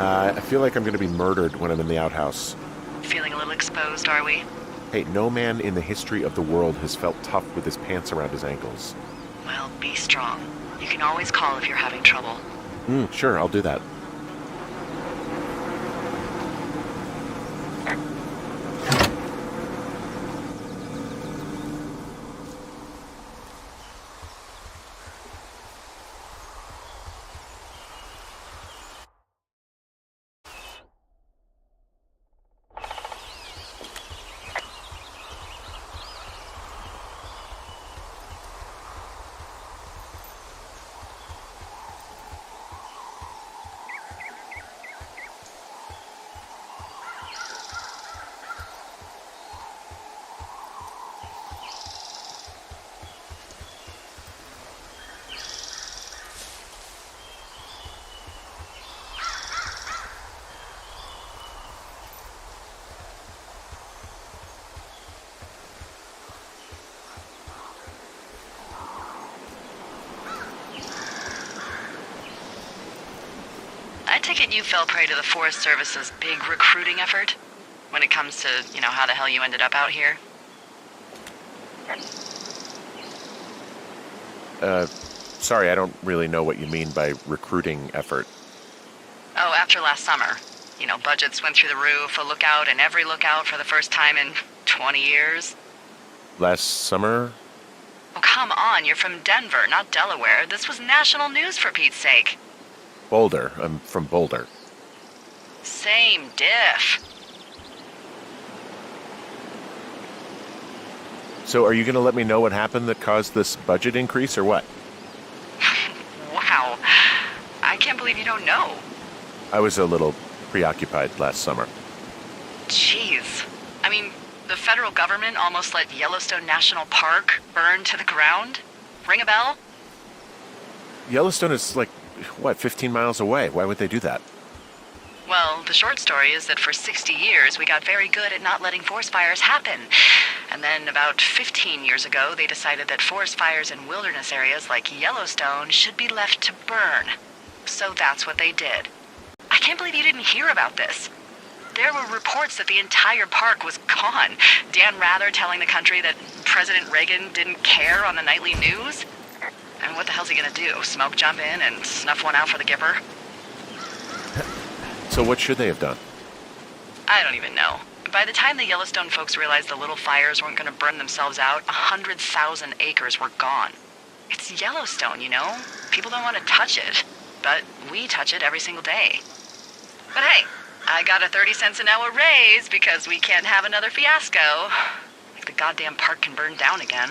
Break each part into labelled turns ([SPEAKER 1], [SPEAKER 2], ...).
[SPEAKER 1] I feel like I'm going to be murdered when I'm in the outhouse.
[SPEAKER 2] Feeling a little exposed, are we?
[SPEAKER 1] Hey, no man in the history of the world has felt tough with his pants around his ankles.
[SPEAKER 2] Well, be strong. You can always call if you're having trouble.
[SPEAKER 1] Sure, I'll do that.
[SPEAKER 2] I take it you fell prey to the Forest Service's big recruiting effort? When it comes to, how the hell you ended up out here?
[SPEAKER 1] Sorry, I don't really know what you mean by recruiting effort.
[SPEAKER 2] Oh, after last summer. Budgets went through the roof, a lookout in every lookout for the first time in 20 years.
[SPEAKER 1] Last summer?
[SPEAKER 2] Oh, come on, you're from Denver, not Delaware. This was national news for Pete's sake.
[SPEAKER 1] Boulder. I'm from Boulder.
[SPEAKER 2] Same diff.
[SPEAKER 1] So are you going to let me know what happened that caused this budget increase or what?
[SPEAKER 2] Wow. I can't believe you don't know.
[SPEAKER 1] I was a little preoccupied last summer.
[SPEAKER 2] Jeez. I mean, the federal government almost let Yellowstone National Park burn to the ground? Ring a bell?
[SPEAKER 1] Yellowstone is 15 miles away. Why would they do that?
[SPEAKER 2] Well, the short story is that for 60 years we got very good at not letting forest fires happen. And then about 15 years ago, they decided that forest fires in wilderness areas like Yellowstone should be left to burn. So that's what they did. I can't believe you didn't hear about this. There were reports that the entire park was gone. Dan Rather telling the country that President Reagan didn't care on the nightly news. And what the hell's he gonna do? Smoke jump in and snuff one out for the Gipper?
[SPEAKER 1] So what should they have done?
[SPEAKER 2] I don't even know. By the time the Yellowstone folks realized the little fires weren't gonna burn themselves out, 100,000 acres were gone. It's Yellowstone, People don't want to touch it. But we touch it every single day. But hey, I got a 30 cents an hour raise because we can't have another fiasco. Like the goddamn park can burn down again.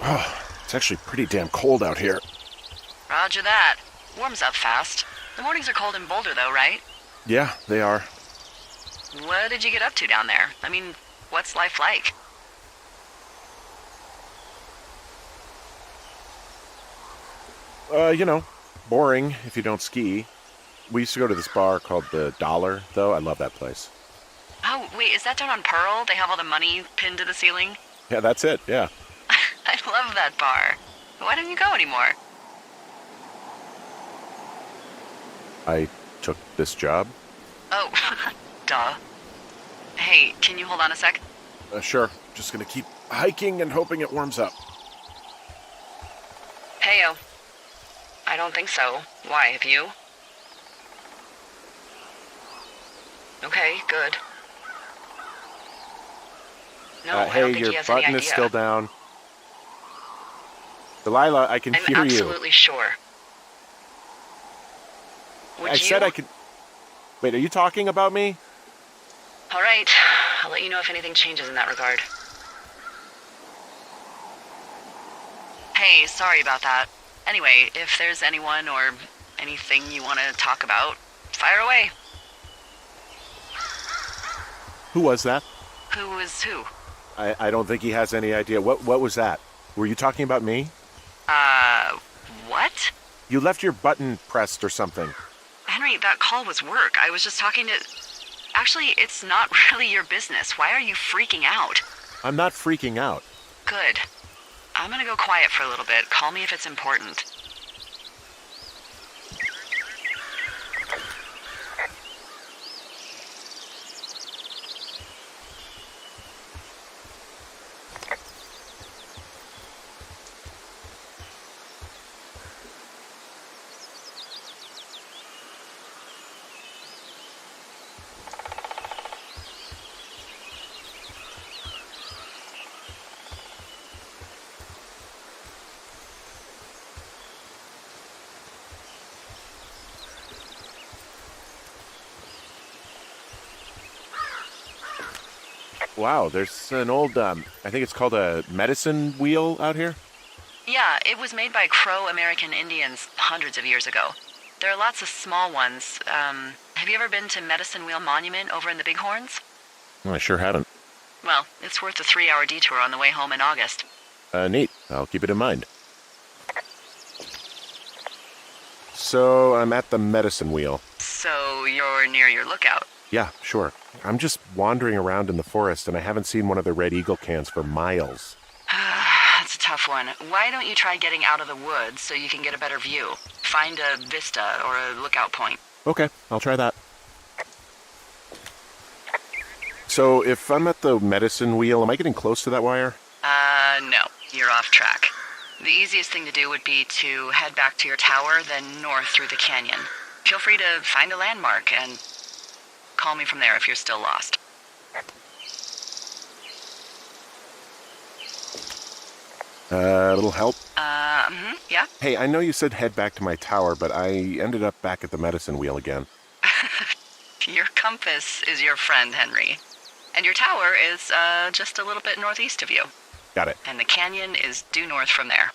[SPEAKER 1] Oh, it's actually pretty damn cold out here.
[SPEAKER 2] Roger that. Warms up fast. The mornings are cold in Boulder, though, right?
[SPEAKER 1] Yeah, they are.
[SPEAKER 2] What did you get up to down there? I mean, what's life like?
[SPEAKER 1] Boring if you don't ski. We used to go to this bar called the Dollar, though. I love that place.
[SPEAKER 2] Oh, wait, is that down on Pearl? They have all the money pinned to the ceiling?
[SPEAKER 1] Yeah, that's it, yeah.
[SPEAKER 2] I love that bar. Why don't you go anymore?
[SPEAKER 1] I took this job.
[SPEAKER 2] Oh, duh. Hey, can you hold on a sec?
[SPEAKER 1] Sure. Just gonna keep hiking and hoping it warms up.
[SPEAKER 2] Heyo. I don't think so. Why, have you? Okay, good. No, I don't
[SPEAKER 1] hey,
[SPEAKER 2] think
[SPEAKER 1] your
[SPEAKER 2] he has any
[SPEAKER 1] button
[SPEAKER 2] idea.
[SPEAKER 1] is still down. Delilah, I can
[SPEAKER 2] I'm
[SPEAKER 1] hear you.
[SPEAKER 2] absolutely sure.
[SPEAKER 1] I said I could... Wait, are you talking about me?
[SPEAKER 2] All right. I'll let you know if anything changes in that regard. Hey, sorry about that. Anyway, if there's anyone or anything you want to talk about, fire away.
[SPEAKER 1] Who was that?
[SPEAKER 2] Who is who?
[SPEAKER 1] I don't think he has any idea. What was that? Were you talking about me?
[SPEAKER 2] What?
[SPEAKER 1] You left your button pressed or something.
[SPEAKER 2] Henry, that call was work. I was just talking to... Actually, it's not really your business. Why are you freaking out?
[SPEAKER 1] I'm not freaking out.
[SPEAKER 2] Good. I'm gonna go quiet for a little bit. Call me if it's important.
[SPEAKER 1] Wow, there's an old, I think it's called a medicine wheel out here.
[SPEAKER 2] Yeah, it was made by Crow American Indians hundreds of years ago. There are lots of small ones. Have you ever been to Medicine Wheel Monument over in the Bighorns?
[SPEAKER 1] Well, I sure hadn't.
[SPEAKER 2] Well, it's worth a 3-hour detour on the way home in August.
[SPEAKER 1] Neat. I'll keep it in mind. So, I'm at the medicine wheel.
[SPEAKER 2] So you're near your lookout.
[SPEAKER 1] Yeah, sure. I'm just wandering around in the forest and I haven't seen one of the Red Eagle cans for miles.
[SPEAKER 2] That's a tough one. Why don't you try getting out of the woods so you can get a better view? Find a vista or a lookout point.
[SPEAKER 1] Okay, I'll try that. So, if I'm at the medicine wheel, am I getting close to that wire?
[SPEAKER 2] No. You're off track. The easiest thing to do would be to head back to your tower, then north through the canyon. Feel free to find a landmark and call me from there if you're still lost.
[SPEAKER 1] A little help?
[SPEAKER 2] Yeah?
[SPEAKER 1] Hey, I know you said head back to my tower, but I ended up back at the medicine wheel again.
[SPEAKER 2] Your compass is your friend, Henry. And your tower is, just a little bit northeast of you.
[SPEAKER 1] Got it.
[SPEAKER 2] And the canyon is due north from there.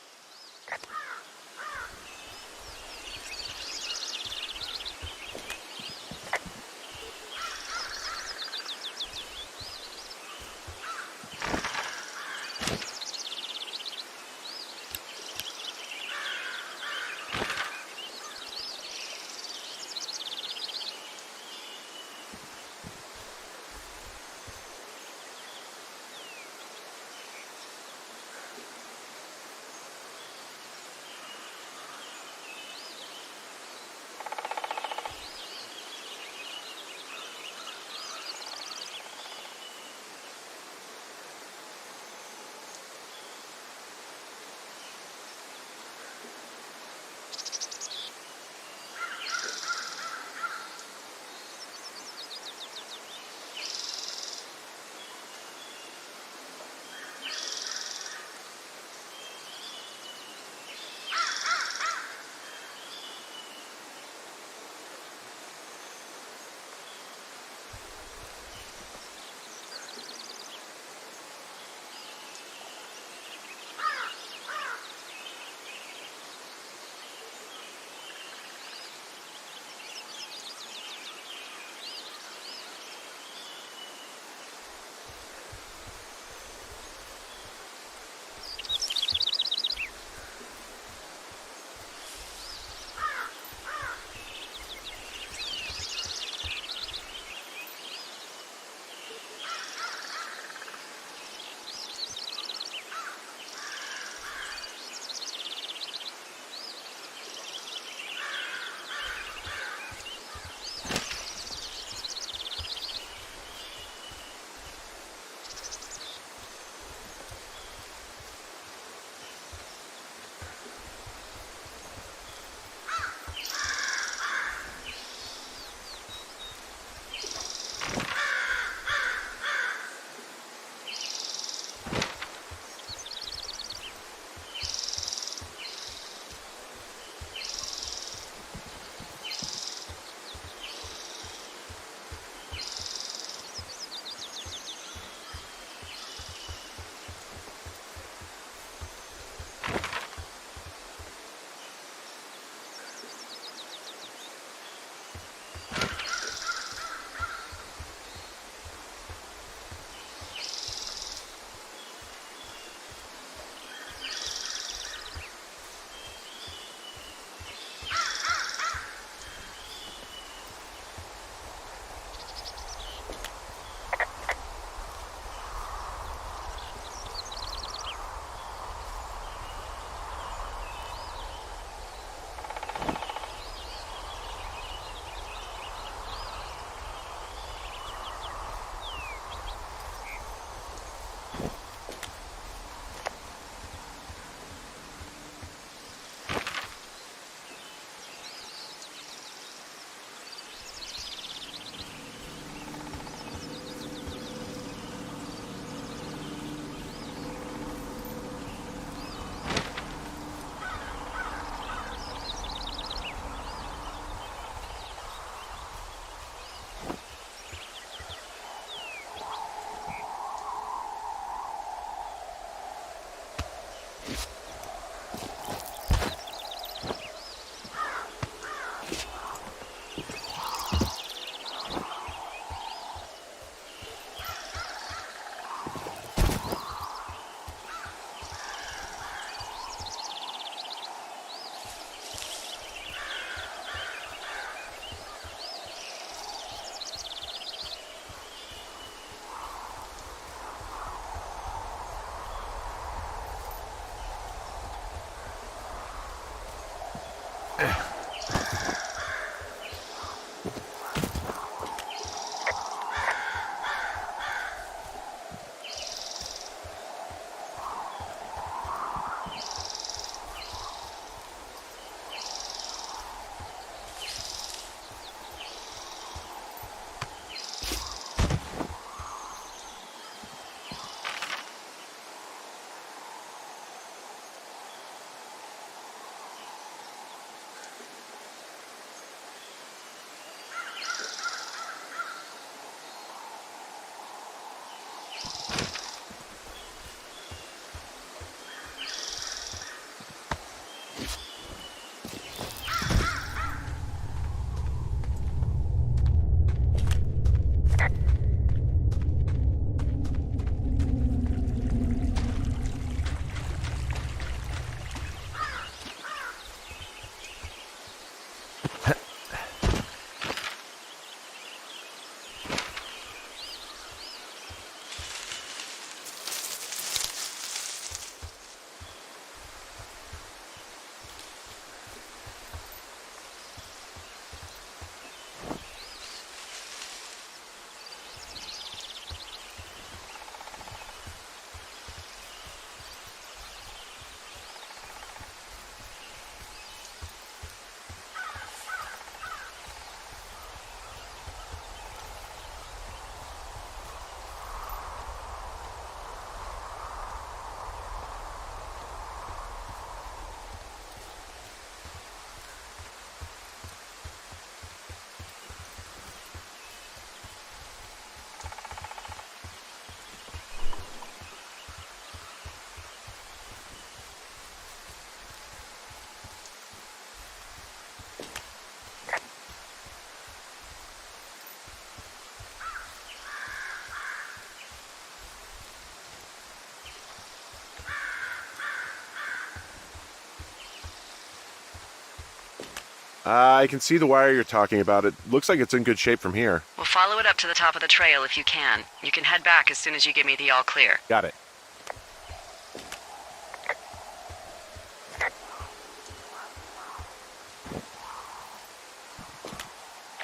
[SPEAKER 1] I can see the wire you're talking about. It looks like it's in good shape from here.
[SPEAKER 2] We'll follow it up to the top of the trail if you can. You can head back as soon as you give me the all clear.
[SPEAKER 1] Got it.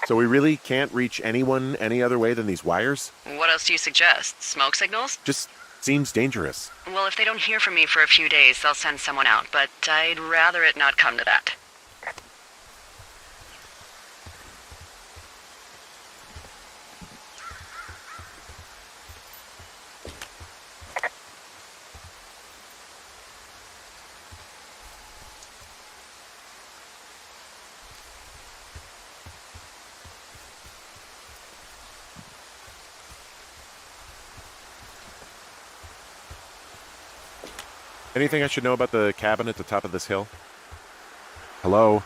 [SPEAKER 1] So we really can't reach anyone any other way than these wires?
[SPEAKER 2] What else do you suggest? Smoke signals?
[SPEAKER 1] Just seems dangerous.
[SPEAKER 2] Well, if they don't hear from me for a few days, they'll send someone out, but I'd rather it not come to that.
[SPEAKER 1] Anything I should know about the cabin at the top of this hill? Hello?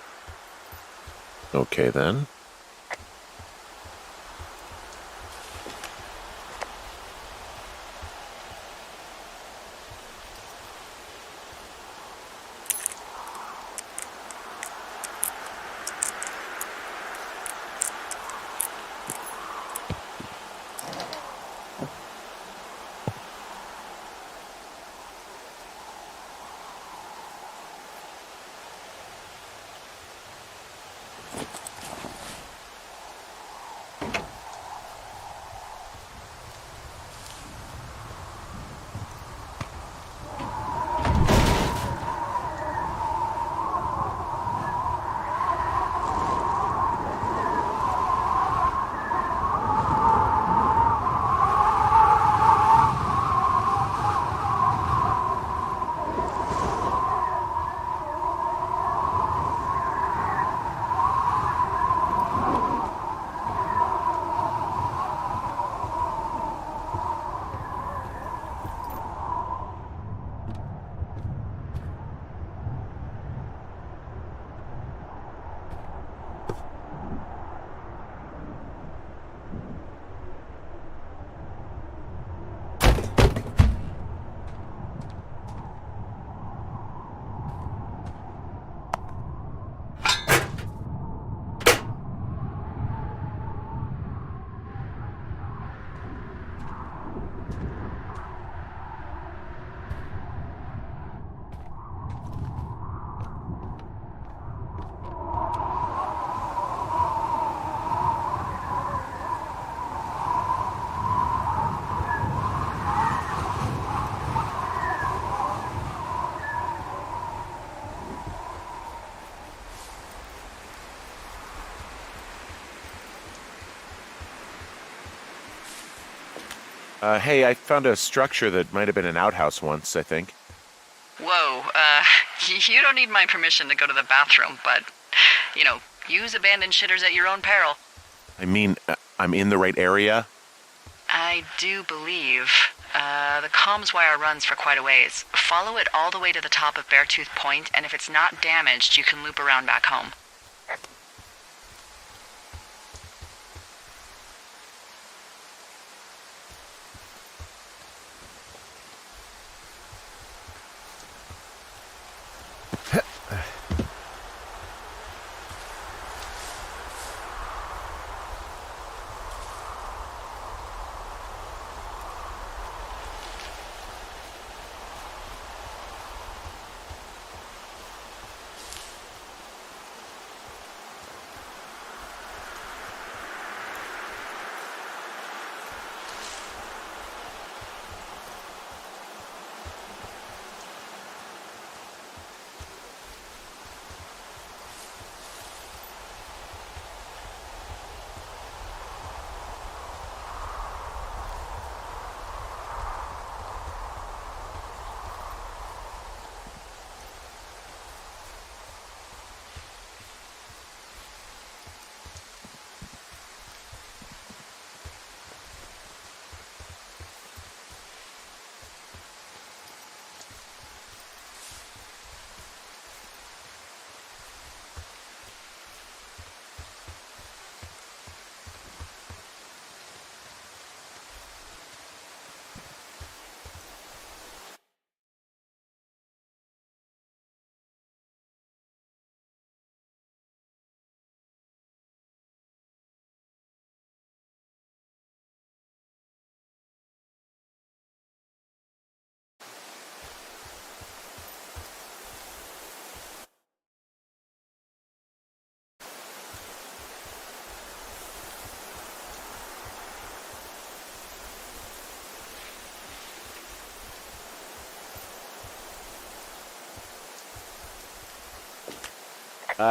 [SPEAKER 1] Okay, then. Hey, I found a structure that might have been an outhouse once, I think.
[SPEAKER 2] Whoa, you don't need my permission to go to the bathroom, but, use abandoned shitters at your own peril.
[SPEAKER 1] I mean, I'm in the right area?
[SPEAKER 2] I do believe. The comms wire runs for quite a ways. Follow it all the way to the top of Beartooth Point, and if it's not damaged, you can loop around back home.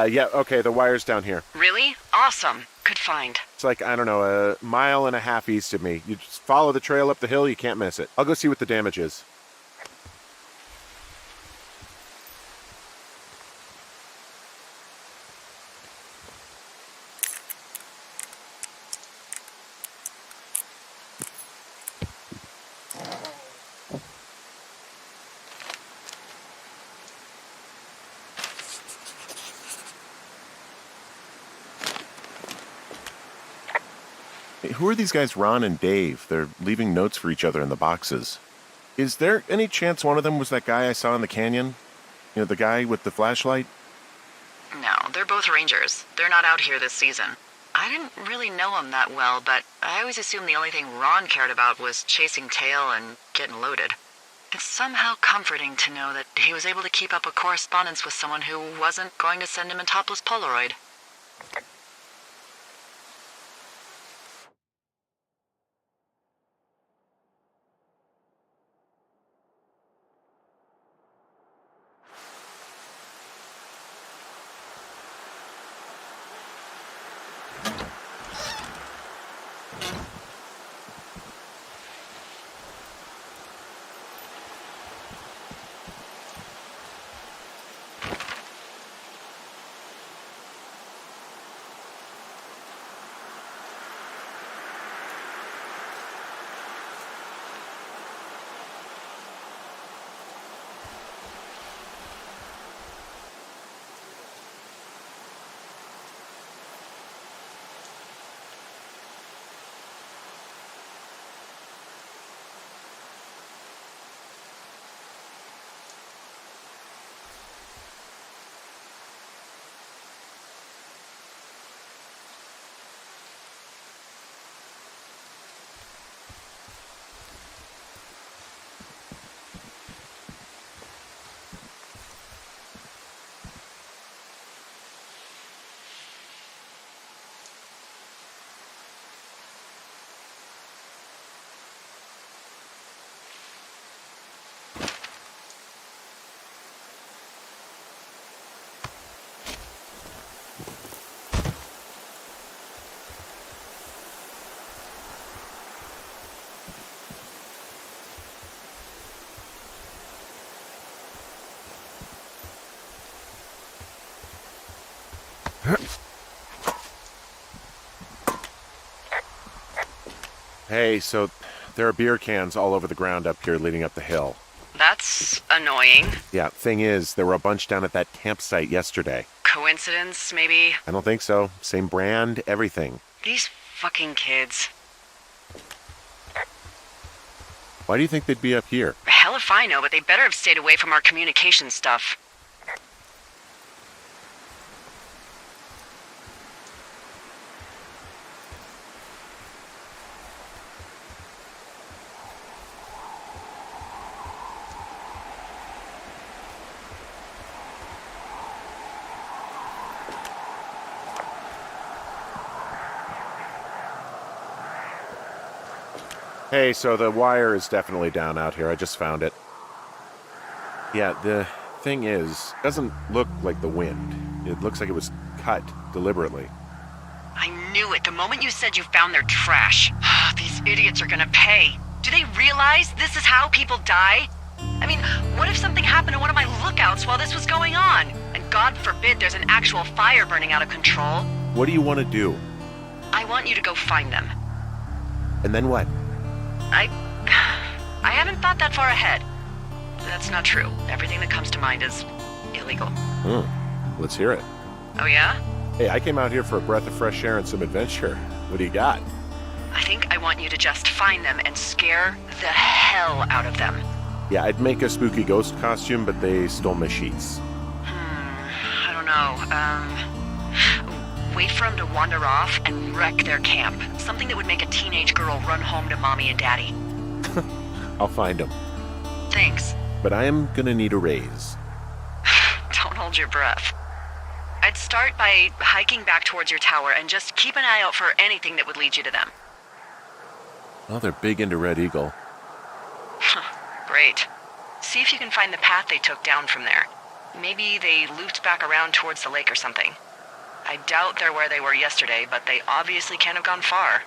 [SPEAKER 1] Yeah, okay, the wire's down here.
[SPEAKER 2] Really? Awesome. Good find.
[SPEAKER 1] It's like, I don't know, a mile and a half east of me. You just follow the trail up the hill, you can't miss it. I'll go see what the damage is. Hey, who are these guys, Ron and Dave? They're leaving notes for each other in the boxes. Is there any chance one of them was that guy I saw in the canyon? You know, the guy with the flashlight?
[SPEAKER 2] No, they're both rangers. They're not out here this season. I didn't really know him that well, but I always assumed the only thing Ron cared about was chasing tail and getting loaded. It's somehow comforting to know that he was able to keep up a correspondence with someone who wasn't going to send him a topless Polaroid.
[SPEAKER 1] Hey, so there are beer cans all over the ground up here leading up the hill.
[SPEAKER 2] That's annoying.
[SPEAKER 1] Yeah, thing is, there were a bunch down at that campsite yesterday.
[SPEAKER 2] Coincidence, maybe?
[SPEAKER 1] I don't think so. Same brand, everything.
[SPEAKER 2] These fucking kids.
[SPEAKER 1] Why do you think they'd be up here?
[SPEAKER 2] Hell if I know, but they better have stayed away from our communication stuff.
[SPEAKER 1] Hey, so the wire is definitely down out here. I just found it. Yeah, the thing is, it doesn't look like the wind. It looks like it was cut deliberately.
[SPEAKER 2] I knew it the moment you said you found their trash. These idiots are gonna pay. Do they realize this is how people die? I mean, what if something happened to one of my lookouts while this was going on? And God forbid there's an actual fire burning out of control.
[SPEAKER 1] What do you want to do?
[SPEAKER 2] I want you to go find them.
[SPEAKER 1] And then what?
[SPEAKER 2] I haven't thought that far ahead. That's not true. Everything that comes to mind is illegal.
[SPEAKER 1] Let's hear it.
[SPEAKER 2] Oh yeah?
[SPEAKER 1] Hey, I came out here for a breath of fresh air and some adventure. What do you got?
[SPEAKER 2] I think I want you to just find them and scare the hell out of them.
[SPEAKER 1] Yeah, I'd make a spooky ghost costume, but they stole my sheets.
[SPEAKER 2] I don't know. Wait for them to wander off and wreck their camp. Something that would make a teenage girl run home to mommy and daddy.
[SPEAKER 1] I'll find them.
[SPEAKER 2] Thanks.
[SPEAKER 1] But I am gonna need a raise.
[SPEAKER 2] Don't hold your breath. I'd start by hiking back towards your tower and just keep an eye out for anything that would lead you to them.
[SPEAKER 1] Well, they're big into Red Eagle.
[SPEAKER 2] Great. See if you can find the path they took down from there. Maybe they looped back around towards the lake or something. I doubt they're where they were yesterday, but they obviously can't have gone far.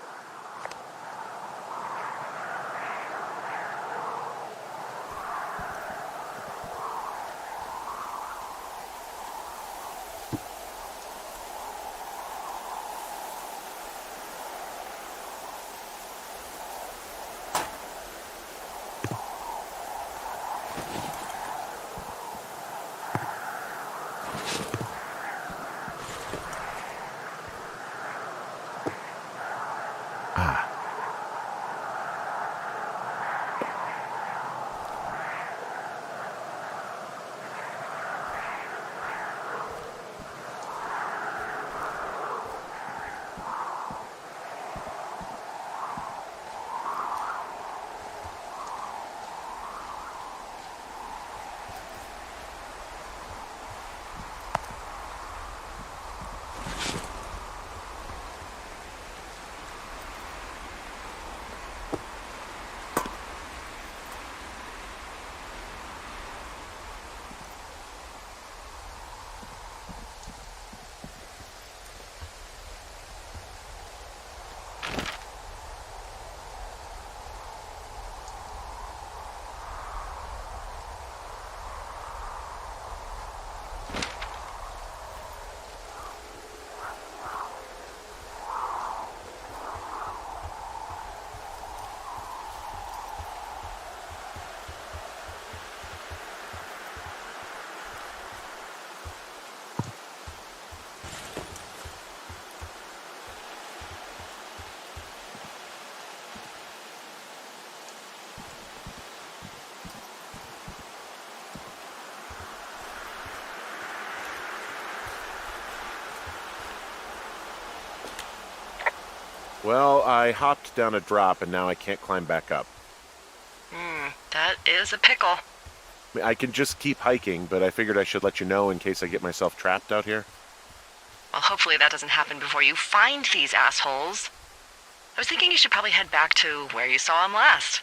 [SPEAKER 1] Well, I hopped down a drop and now I can't climb back up.
[SPEAKER 2] That is a pickle.
[SPEAKER 1] I mean, I can just keep hiking, but I figured I should let you know in case I get myself trapped out here.
[SPEAKER 2] Well, hopefully that doesn't happen before you find these assholes. I was thinking you should probably head back to where you saw them last.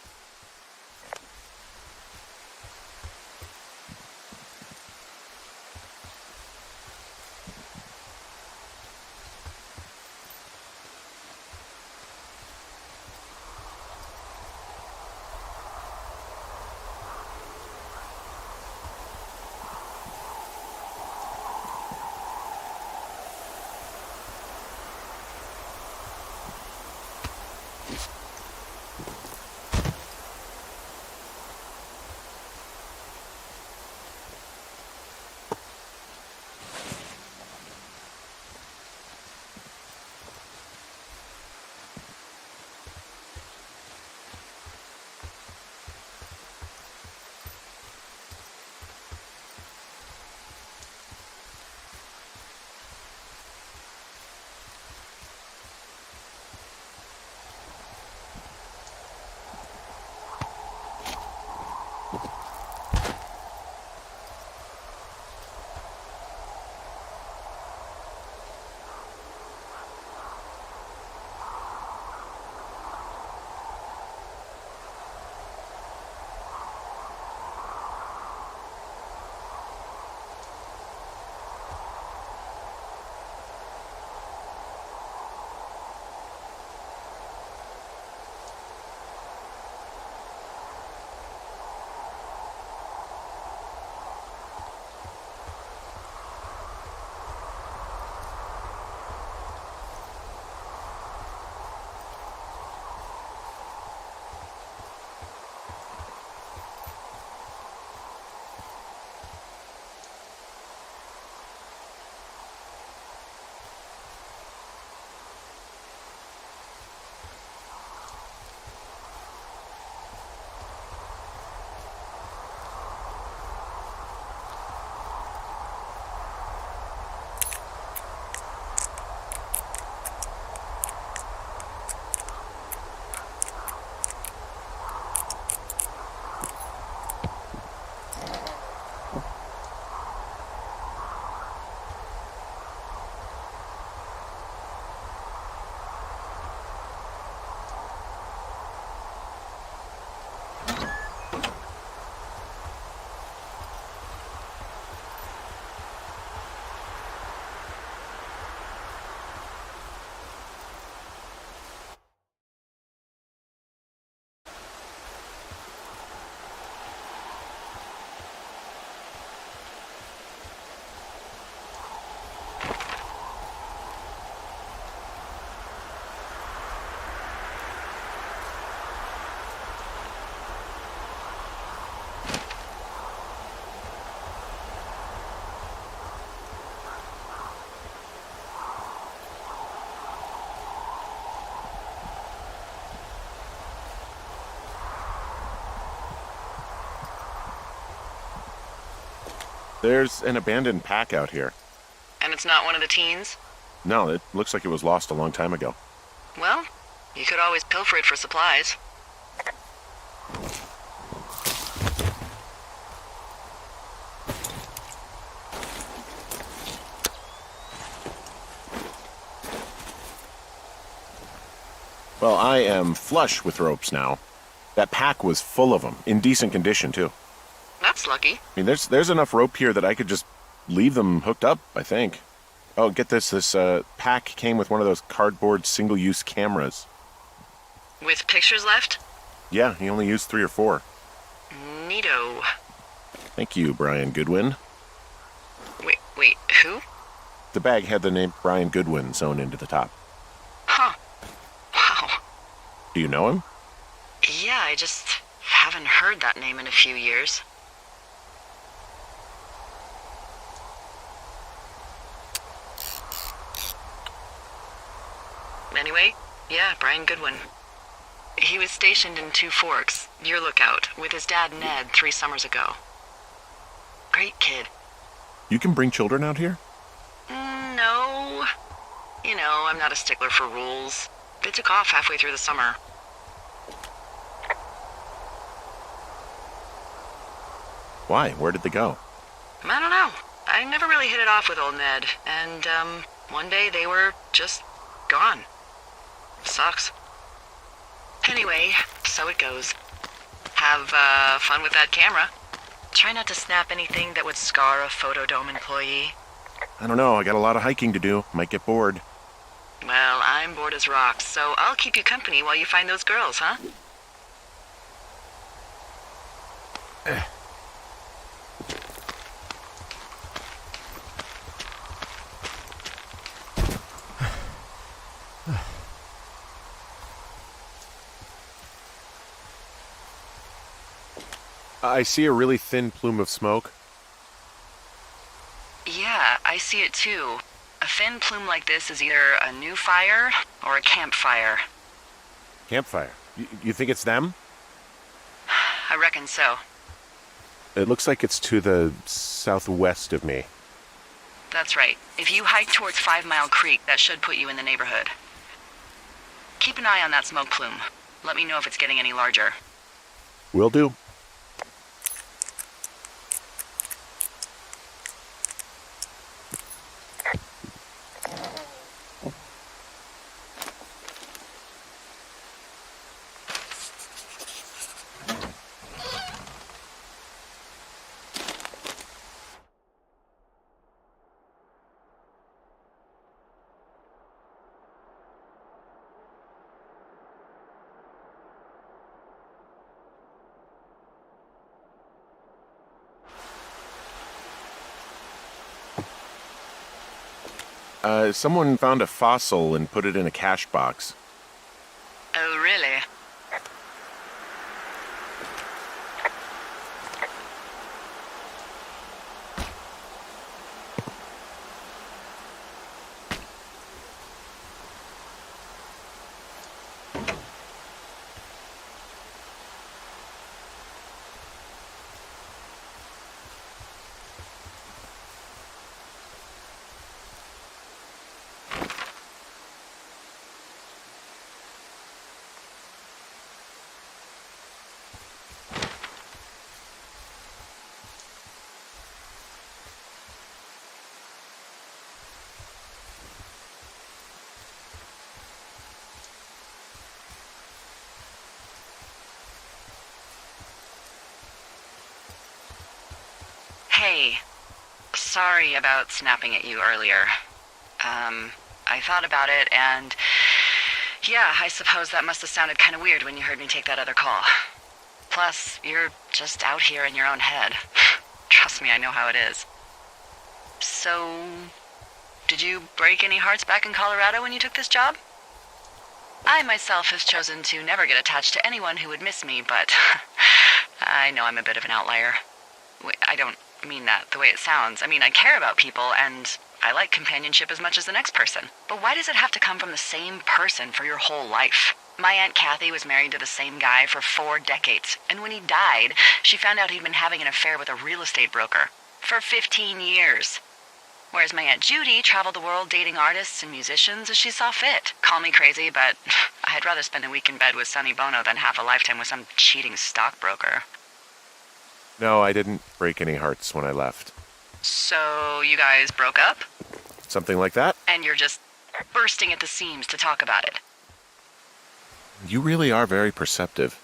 [SPEAKER 1] There's an abandoned pack out here.
[SPEAKER 2] And it's not one of the teens?
[SPEAKER 1] No, it looks like it was lost a long time ago.
[SPEAKER 2] Well, you could always pilfer it for supplies.
[SPEAKER 1] Well, I am flush with ropes now. That pack was full of them, in decent condition, too.
[SPEAKER 2] That's lucky.
[SPEAKER 1] I mean, there's enough rope here that I could just leave them hooked up, I think. Oh, get this. This pack came with one of those cardboard single-use cameras.
[SPEAKER 2] With pictures left?
[SPEAKER 1] Yeah, he only used 3 or 4.
[SPEAKER 2] Neato.
[SPEAKER 1] Thank you, Brian Goodwin.
[SPEAKER 2] Wait, who?
[SPEAKER 1] The bag had the name Brian Goodwin sewn into the top.
[SPEAKER 2] Huh. Wow.
[SPEAKER 1] Do you know him?
[SPEAKER 2] Yeah, I just haven't heard that name in a few years. Anyway, yeah, Brian Goodwin. He was stationed in Two Forks, your lookout, with his dad Ned 3 summers ago. Great kid.
[SPEAKER 1] You can bring children out here?
[SPEAKER 2] No. You know, I'm not a stickler for rules. They took off halfway through the summer.
[SPEAKER 1] Why? Where did they go?
[SPEAKER 2] I don't know. I never really hit it off with old Ned, and, one day they were just gone. Sucks. Anyway, so it goes. Have, fun with that camera. Try not to snap anything that would scar a Photodome employee.
[SPEAKER 1] I don't know. I got a lot of hiking to do. Might get bored.
[SPEAKER 2] Well, I'm bored as rocks, so I'll keep you company while you find those girls, huh?
[SPEAKER 1] I see a really thin plume of smoke.
[SPEAKER 2] Yeah, I see it too. A thin plume like this is either a new fire or a campfire.
[SPEAKER 1] Campfire. You think it's them?
[SPEAKER 2] I reckon so.
[SPEAKER 1] It looks like it's to the southwest of me.
[SPEAKER 2] That's right. If you hike towards 5 Mile Creek, that should put you in the neighborhood. Keep an eye on that smoke plume. Let me know if it's getting any larger.
[SPEAKER 1] Will do. Someone found a fossil and put it in a cache box.
[SPEAKER 2] Oh, really? Hey, sorry about snapping at you earlier. I thought about it, and yeah, I suppose that must have sounded kind of weird when you heard me take that other call. Plus, you're just out here in your own head. Trust me, I know how it is. So, did you break any hearts back in Colorado when you took this job? I myself have chosen to never get attached to anyone who would miss me, but I know I'm a bit of an outlier. I don't mean that the way it sounds. I mean, I care about people, and I like companionship as much as the next person. But why does it have to come from the same person for your whole life? My Aunt Kathy was married to the same guy for 4 decades, and when he died, she found out he'd been having an affair with a real estate broker. For 15 years. Whereas my Aunt Judy traveled the world dating artists and musicians as she saw fit. Call me crazy, but I'd rather spend a week in bed with Sonny Bono than half a lifetime with some cheating stockbroker.
[SPEAKER 1] No, I didn't break any hearts when I left.
[SPEAKER 2] So you guys broke up?
[SPEAKER 1] Something like that?
[SPEAKER 2] And you're just bursting at the seams to talk about it.
[SPEAKER 1] You really are very perceptive.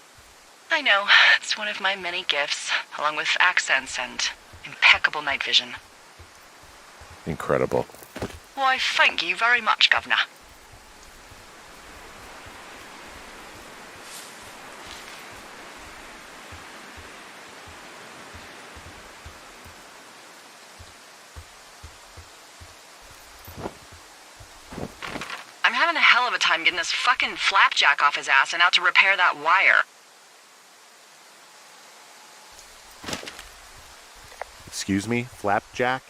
[SPEAKER 2] I know. It's one of my many gifts, along with accents and impeccable night vision.
[SPEAKER 1] Incredible.
[SPEAKER 2] Why, thank you very much, Governor. I'm having a hell of a time getting this fucking flapjack off his ass and out to repair that wire.
[SPEAKER 1] Excuse me, Flapjack?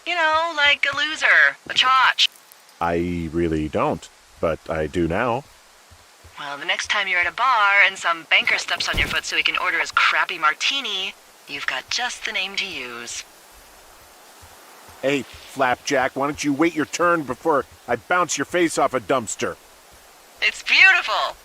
[SPEAKER 2] You know, like a loser, a chotch.
[SPEAKER 1] I really don't, but I do now.
[SPEAKER 2] Well, the next time you're at a bar and some banker steps on your foot so he can order his crappy martini, you've got just the name to use.
[SPEAKER 3] Hey, Flapjack, why don't you wait your turn before I bounce your face off a dumpster?
[SPEAKER 2] It's beautiful!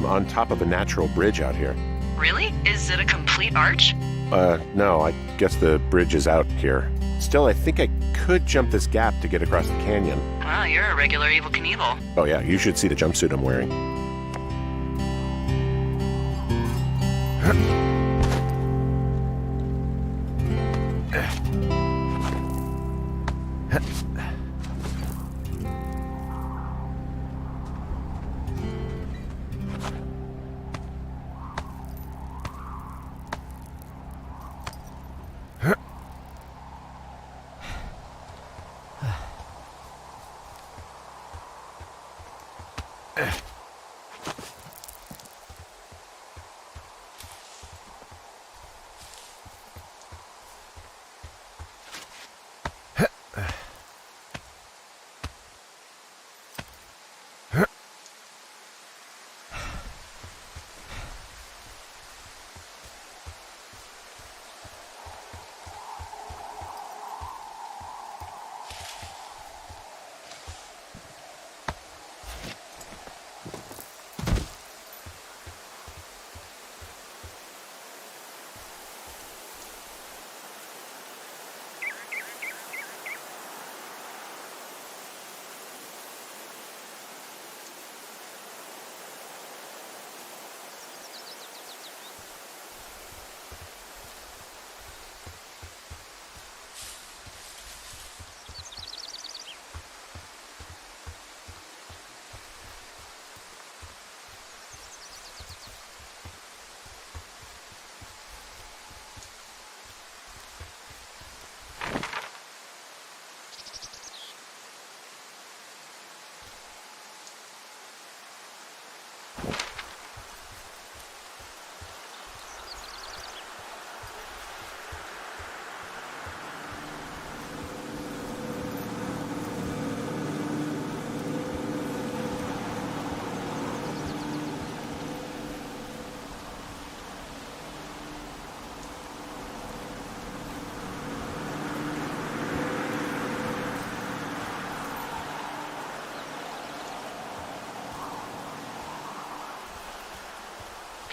[SPEAKER 1] On top of a natural bridge out here.
[SPEAKER 2] Really? Is it a complete arch?
[SPEAKER 1] No, I guess the bridge is out here. Still, I think I could jump this gap to get across the canyon.
[SPEAKER 2] Wow, you're a regular Evel Knievel.
[SPEAKER 1] Oh yeah, you should see the jumpsuit I'm wearing.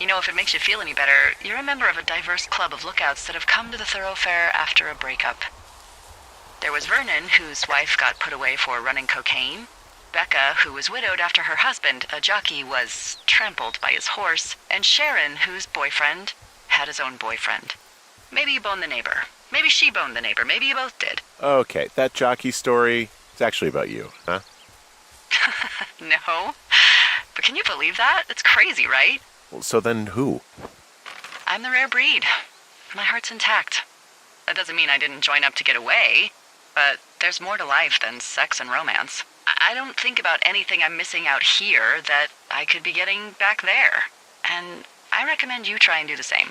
[SPEAKER 2] You know, if it makes you feel any better, you're a member of a diverse club of lookouts that have come to the thoroughfare after a breakup. There was Vernon, whose wife got put away for running cocaine. Becca, who was widowed after her husband, a jockey, was trampled by his horse. And Sharon, whose boyfriend had his own boyfriend. Maybe you boned the neighbor. Maybe she boned the neighbor. Maybe you both did.
[SPEAKER 1] Okay, that jockey story is actually about you, huh?
[SPEAKER 2] No. But can you believe that? It's crazy, right?
[SPEAKER 1] Well, so then who?
[SPEAKER 2] I'm the rare breed. My heart's intact. That doesn't mean I didn't join up to get away, but there's more to life than sex and romance. I don't think about anything I'm missing out here that I could be getting back there. And I recommend you try and do the same.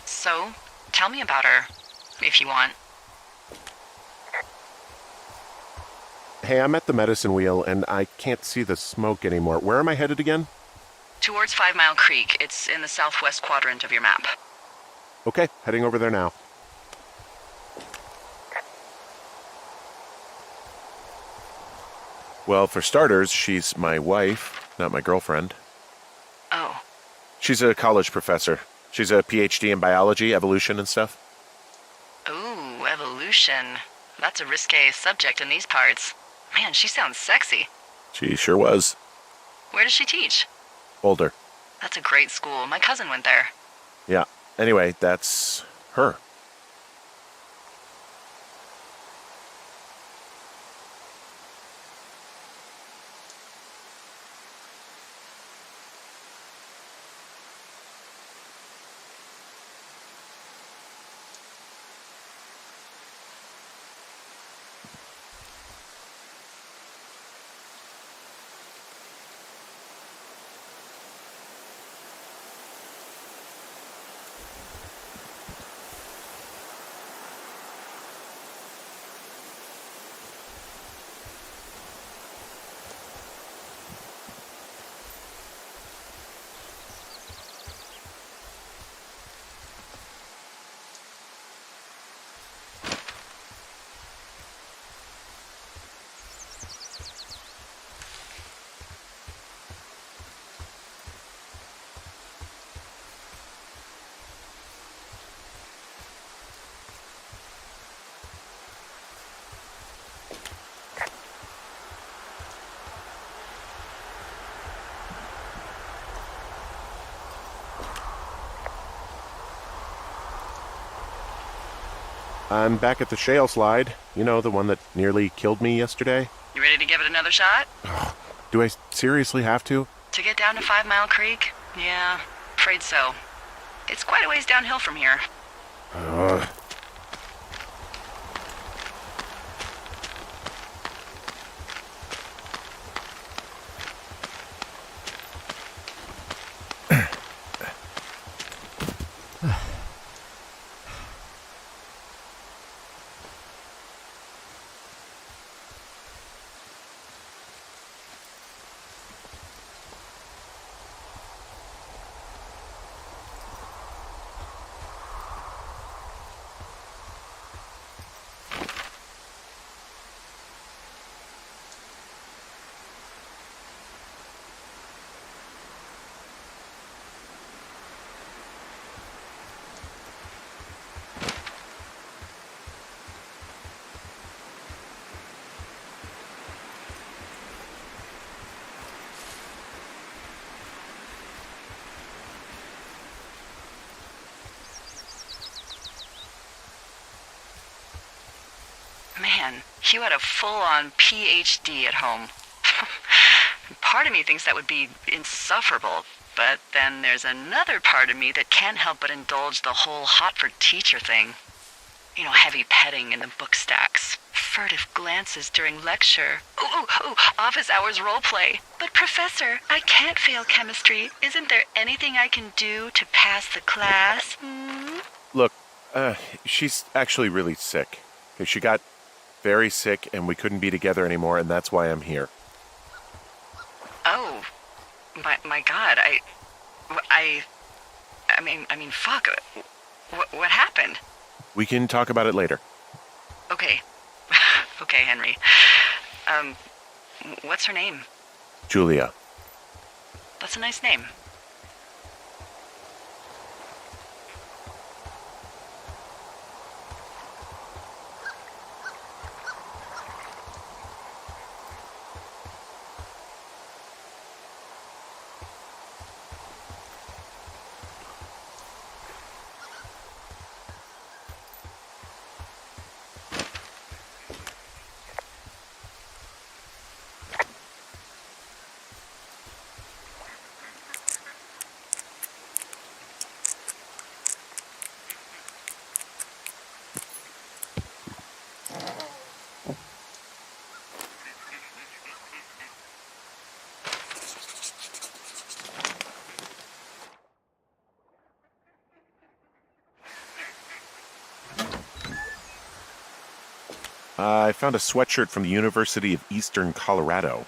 [SPEAKER 2] So, tell me about her, if you want.
[SPEAKER 1] Hey, I'm at the medicine wheel, and I can't see the smoke anymore. Where am I headed again?
[SPEAKER 2] Towards 5 Mile Creek. It's in the southwest quadrant of your map.
[SPEAKER 1] Okay, heading over there now. Well, for starters, she's my wife, not my girlfriend.
[SPEAKER 2] Oh.
[SPEAKER 1] She's a college professor. She's a PhD in biology, evolution, and stuff.
[SPEAKER 2] Ooh, evolution. That's a risque subject in these parts. Man, she sounds sexy.
[SPEAKER 1] She sure was.
[SPEAKER 2] Where does she teach?
[SPEAKER 1] Older.
[SPEAKER 2] That's a great school. My cousin went there.
[SPEAKER 1] Yeah. Anyway, that's her. I'm back at the shale slide. You know, the one that nearly killed me yesterday.
[SPEAKER 2] You ready to give it another shot?
[SPEAKER 1] Do I seriously have to?
[SPEAKER 2] To get down to 5 Mile Creek? Yeah, afraid so. It's quite a ways downhill from here. Man, you had a full-on PhD at home. Part of me thinks that would be insufferable, but then there's another part of me that can't help but indulge the whole hot-for-teacher thing. You know, heavy petting in the book stacks, furtive glances during lecture. Ooh, office hours role play. But Professor, I can't fail chemistry. Isn't there anything I can do to pass the class?
[SPEAKER 1] Look, she's actually really sick. Okay, she got very sick and we couldn't be together anymore, and that's why I'm here.
[SPEAKER 2] Oh, my God, I mean, fuck. What happened?
[SPEAKER 1] We can talk about it later.
[SPEAKER 2] Okay. Okay, Henry. What's her name?
[SPEAKER 1] Julia.
[SPEAKER 2] That's a nice name.
[SPEAKER 1] I found a sweatshirt from the University of Eastern Colorado.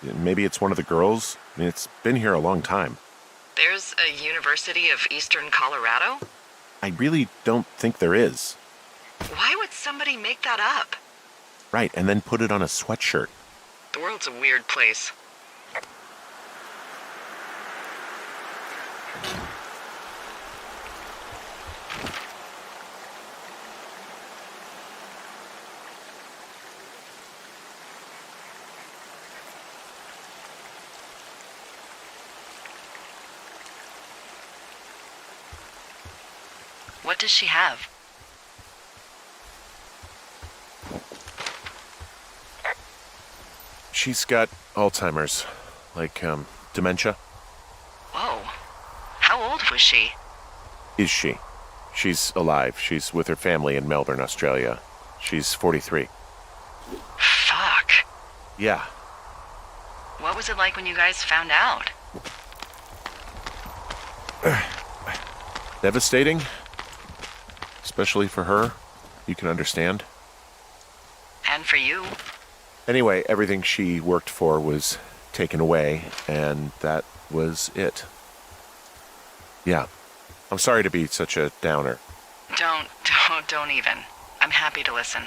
[SPEAKER 1] Maybe it's one of the girls? I mean, it's been here a long time.
[SPEAKER 2] There's a University of Eastern Colorado?
[SPEAKER 1] I really don't think there is.
[SPEAKER 2] Why would somebody make that up?
[SPEAKER 1] Right, and then put it on a sweatshirt.
[SPEAKER 2] The world's a weird place. What does she have?
[SPEAKER 1] She's got Alzheimer's, like, dementia.
[SPEAKER 2] Whoa. How old was she?
[SPEAKER 1] Is she? She's alive. She's with her family in Melbourne, Australia. She's 43.
[SPEAKER 2] Fuck.
[SPEAKER 1] Yeah.
[SPEAKER 2] What was it like when you guys found out?
[SPEAKER 1] Devastating. Especially for her. You can understand.
[SPEAKER 2] And for you?
[SPEAKER 1] Anyway, everything she worked for was taken away, and that was it. Yeah. I'm sorry to be such a downer.
[SPEAKER 2] Don't even. I'm happy to listen.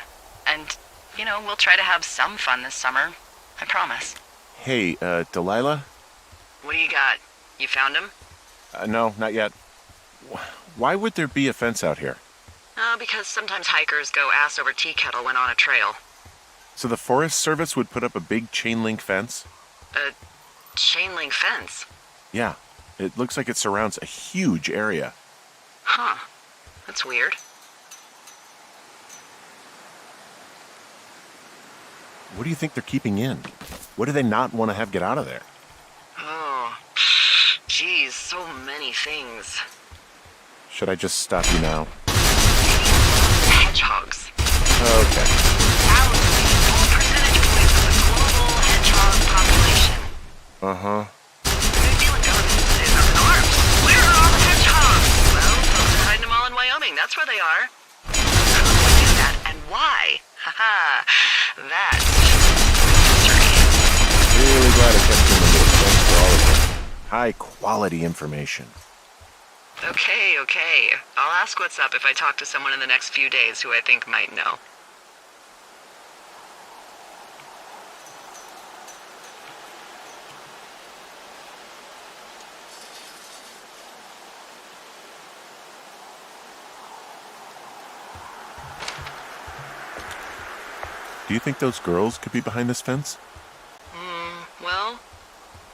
[SPEAKER 2] And, you know, we'll try to have some fun this summer. I promise.
[SPEAKER 1] Hey, Delilah?
[SPEAKER 2] What do you got? You found him?
[SPEAKER 1] No, not yet. Why would there be a fence out here?
[SPEAKER 2] Because sometimes hikers go ass over tea kettle when on a trail.
[SPEAKER 1] So the Forest Service would put up a big chain link fence?
[SPEAKER 2] A chain link fence?
[SPEAKER 1] Yeah. It looks like it surrounds a huge area.
[SPEAKER 2] Huh. That's weird.
[SPEAKER 1] What do you think they're keeping in? What do they not want to have get out of there?
[SPEAKER 2] Oh, geez, so many things.
[SPEAKER 1] Should I just stop you now?
[SPEAKER 2] Hedgehogs.
[SPEAKER 1] Okay.
[SPEAKER 2] Thousands, percentage points of the global hedgehog population.
[SPEAKER 1] Uh-huh.
[SPEAKER 2] New Zealand government is up in arms. Where are all the hedgehogs? Well, folks are hiding them all in Wyoming. That's where they are. Who would do that and why? Haha, that's mystery.
[SPEAKER 1] Really glad I kept you in the loop. Thanks for all of it. High quality information.
[SPEAKER 2] Okay. I'll ask what's up if I talk to someone in the next few days who I think might know.
[SPEAKER 1] Do you think those girls could be behind this fence?
[SPEAKER 2] Well,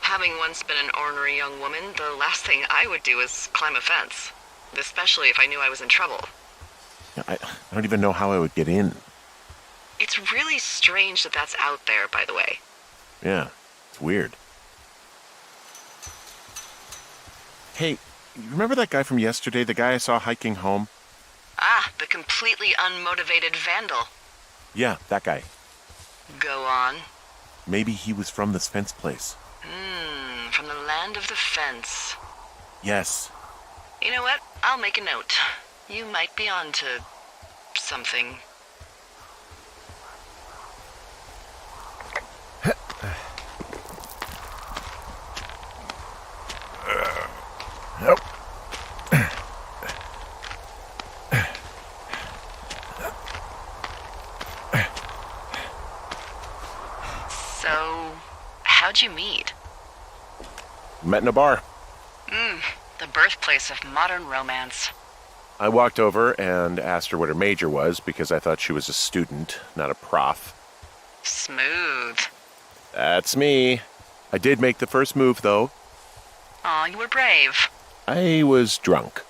[SPEAKER 2] having once been an ornery young woman, the last thing I would do is climb a fence. Especially if I knew I was in trouble.
[SPEAKER 1] Yeah, I don't even know how I would get in.
[SPEAKER 2] It's really strange that that's out there, by the way.
[SPEAKER 1] Yeah, it's weird. Hey, you remember that guy from yesterday, the guy I saw hiking home?
[SPEAKER 2] Ah, the completely unmotivated vandal.
[SPEAKER 1] Yeah, that guy.
[SPEAKER 2] Go on.
[SPEAKER 1] Maybe he was from this fence place.
[SPEAKER 2] From the land of the fence.
[SPEAKER 1] Yes.
[SPEAKER 2] You know what? I'll make a note. You might be onto something.
[SPEAKER 1] Nope.
[SPEAKER 2] So, how'd you meet?
[SPEAKER 1] Met in a bar.
[SPEAKER 2] The birthplace of modern romance.
[SPEAKER 1] I walked over and asked her what her major was because I thought she was a student, not a prof.
[SPEAKER 2] Smooth.
[SPEAKER 1] That's me. I did make the first move, though.
[SPEAKER 2] Aw, you were brave.
[SPEAKER 1] I was drunk.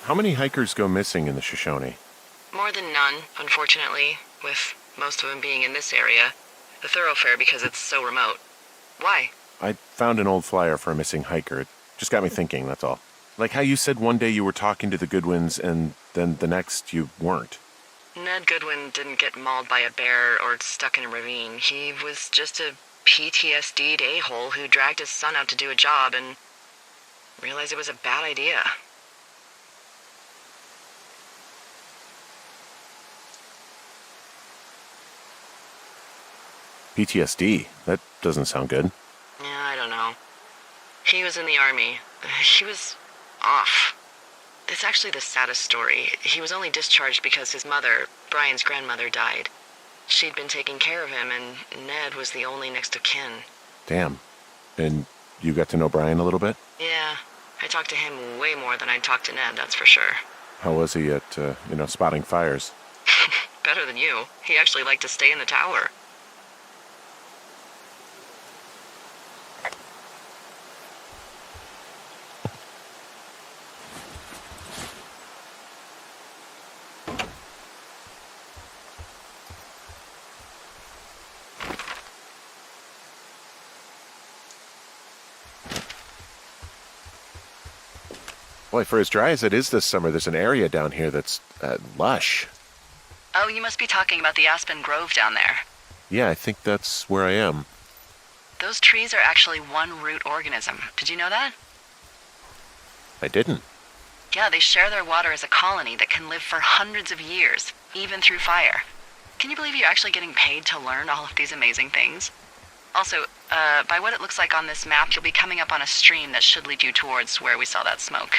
[SPEAKER 1] How many hikers go missing in the Shoshone?
[SPEAKER 2] More than none, unfortunately, with most of them being in this area. The thoroughfare because it's so remote. Why?
[SPEAKER 1] I found an old flyer for a missing hiker. It just got me thinking, that's all. Like how you said one day you were talking to the Goodwins and then the next you weren't.
[SPEAKER 2] Ned Goodwin didn't get mauled by a bear or stuck in a ravine. He was just a PTSD'd a-hole who dragged his son out to do a job and realized it was a bad idea.
[SPEAKER 1] PTSD? That doesn't sound good.
[SPEAKER 2] Yeah, I don't know. He was in the army. He was off. It's actually the saddest story. He was only discharged because his mother, Brian's grandmother, died. She'd been taking care of him, and Ned was the only next of kin.
[SPEAKER 1] Damn. And you got to know Brian a little bit?
[SPEAKER 2] Yeah, I talked to him way more than I'd talked to Ned, that's for sure.
[SPEAKER 1] How was he at, spotting fires?
[SPEAKER 2] Better than you. He actually liked to stay in the tower.
[SPEAKER 1] Boy, for as dry as it is this summer, there's an area down here that's lush.
[SPEAKER 2] Oh, you must be talking about the Aspen Grove down there.
[SPEAKER 1] Yeah, I think that's where I am.
[SPEAKER 2] Those trees are actually one root organism. Did you know that?
[SPEAKER 1] I didn't.
[SPEAKER 2] Yeah, they share their water as a colony that can live for hundreds of years, even through fire. Can you believe you're actually getting paid to learn all of these amazing things? Also, by what it looks like on this map, you'll be coming up on a stream that should lead you towards where we saw that smoke.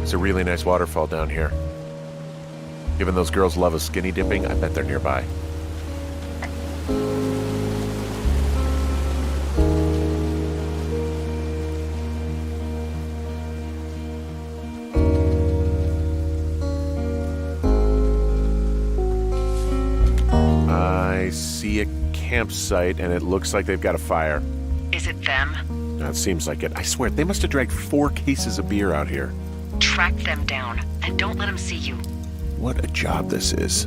[SPEAKER 1] It's a really nice waterfall down here. Given those girls love a skinny dipping, I bet they're nearby. I see a campsite, and it looks like they've got a fire.
[SPEAKER 2] Is it them?
[SPEAKER 1] That seems like it. I swear, they must have dragged 4 cases of beer out here.
[SPEAKER 2] Track them down, and don't let them see you.
[SPEAKER 1] What a job this is.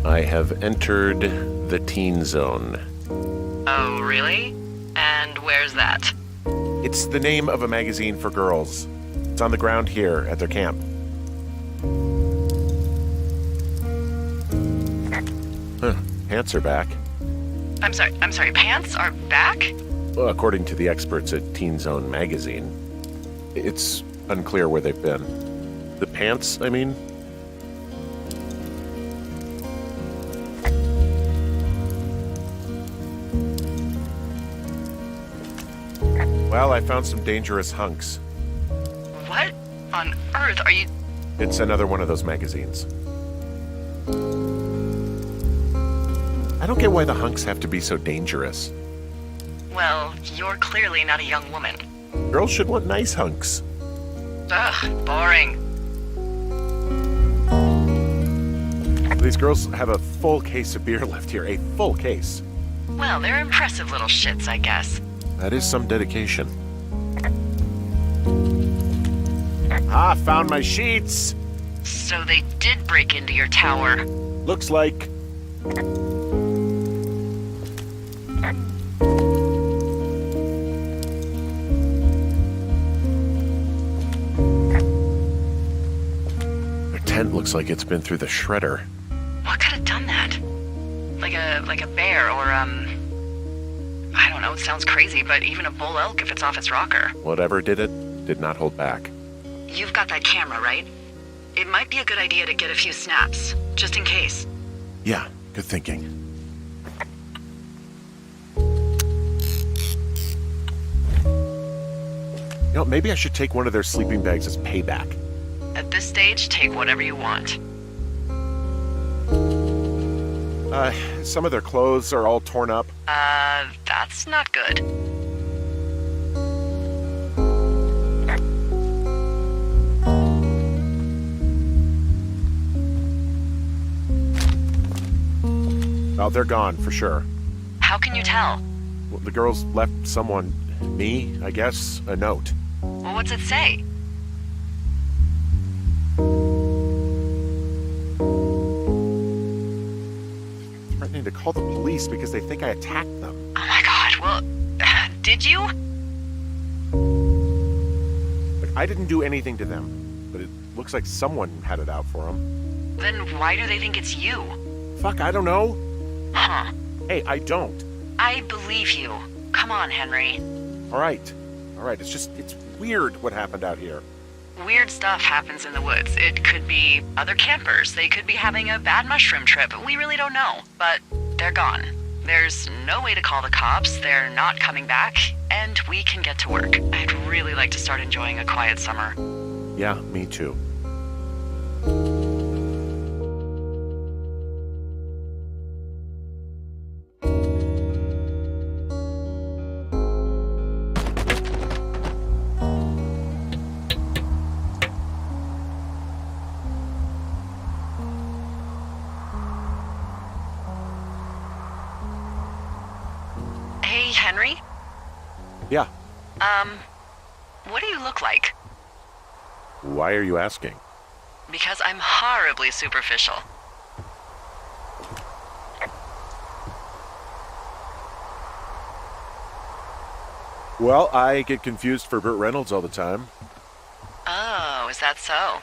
[SPEAKER 1] I have entered the teen zone.
[SPEAKER 2] Oh, really? And where's that?
[SPEAKER 1] It's the name of a magazine for girls. It's on the ground here at their camp. Huh, pants are back.
[SPEAKER 2] I'm sorry, pants are back?
[SPEAKER 1] Well, according to the experts at Teen Zone magazine. It's unclear where they've been. The pants, I mean? Well, I found some dangerous hunks.
[SPEAKER 2] What on earth are you...
[SPEAKER 1] It's another one of those magazines. I don't get why the hunks have to be so dangerous.
[SPEAKER 2] Well, you're clearly not a young woman.
[SPEAKER 1] Girls should want nice hunks.
[SPEAKER 2] Ugh, boring.
[SPEAKER 1] These girls have a full case of beer left here. A full case.
[SPEAKER 2] Well, they're impressive little shits, I guess.
[SPEAKER 1] That is some dedication.
[SPEAKER 3] Ah, found my sheets.
[SPEAKER 2] So they did break into your tower.
[SPEAKER 3] Looks like.
[SPEAKER 1] Their tent looks like it's been through the shredder.
[SPEAKER 2] What could have done that? Like a bear or, I don't know, it sounds crazy, but even a bull elk if it's off its rocker.
[SPEAKER 1] Whatever did it, did not hold back.
[SPEAKER 2] You've got that camera, right? It might be a good idea to get a few snaps, just in case.
[SPEAKER 1] Yeah, good thinking. You know, maybe I should take one of their sleeping bags as payback.
[SPEAKER 2] At this stage, take whatever you want.
[SPEAKER 1] Some of their clothes are all torn up.
[SPEAKER 2] That's not good.
[SPEAKER 1] Oh, they're gone for sure.
[SPEAKER 2] How can you tell?
[SPEAKER 1] Well, the girls left someone, me, I guess, a note.
[SPEAKER 2] Well, what's it say?
[SPEAKER 1] Threatening to call the police because they think I attacked them.
[SPEAKER 2] Oh my god, well, did you?
[SPEAKER 1] Like, I didn't do anything to them, but it looks like someone had it out for them.
[SPEAKER 2] Then why do they think it's you?
[SPEAKER 1] Fuck, I don't know.
[SPEAKER 2] Huh.
[SPEAKER 1] Hey, I don't.
[SPEAKER 2] I believe you. Come on, Henry.
[SPEAKER 1] All right. It's weird what happened out here.
[SPEAKER 2] Weird stuff happens in the woods. It could be other campers. They could be having a bad mushroom trip. We really don't know. But they're gone. There's no way to call the cops. They're not coming back. And we can get to work. I'd really like to start enjoying a quiet summer.
[SPEAKER 1] Yeah, me too.
[SPEAKER 2] Hey, Henry?
[SPEAKER 1] Yeah.
[SPEAKER 2] What do you look like?
[SPEAKER 1] Why are you asking?
[SPEAKER 2] Because I'm horribly superficial.
[SPEAKER 1] Well, I get confused for Burt Reynolds all the time.
[SPEAKER 2] Oh, is that so?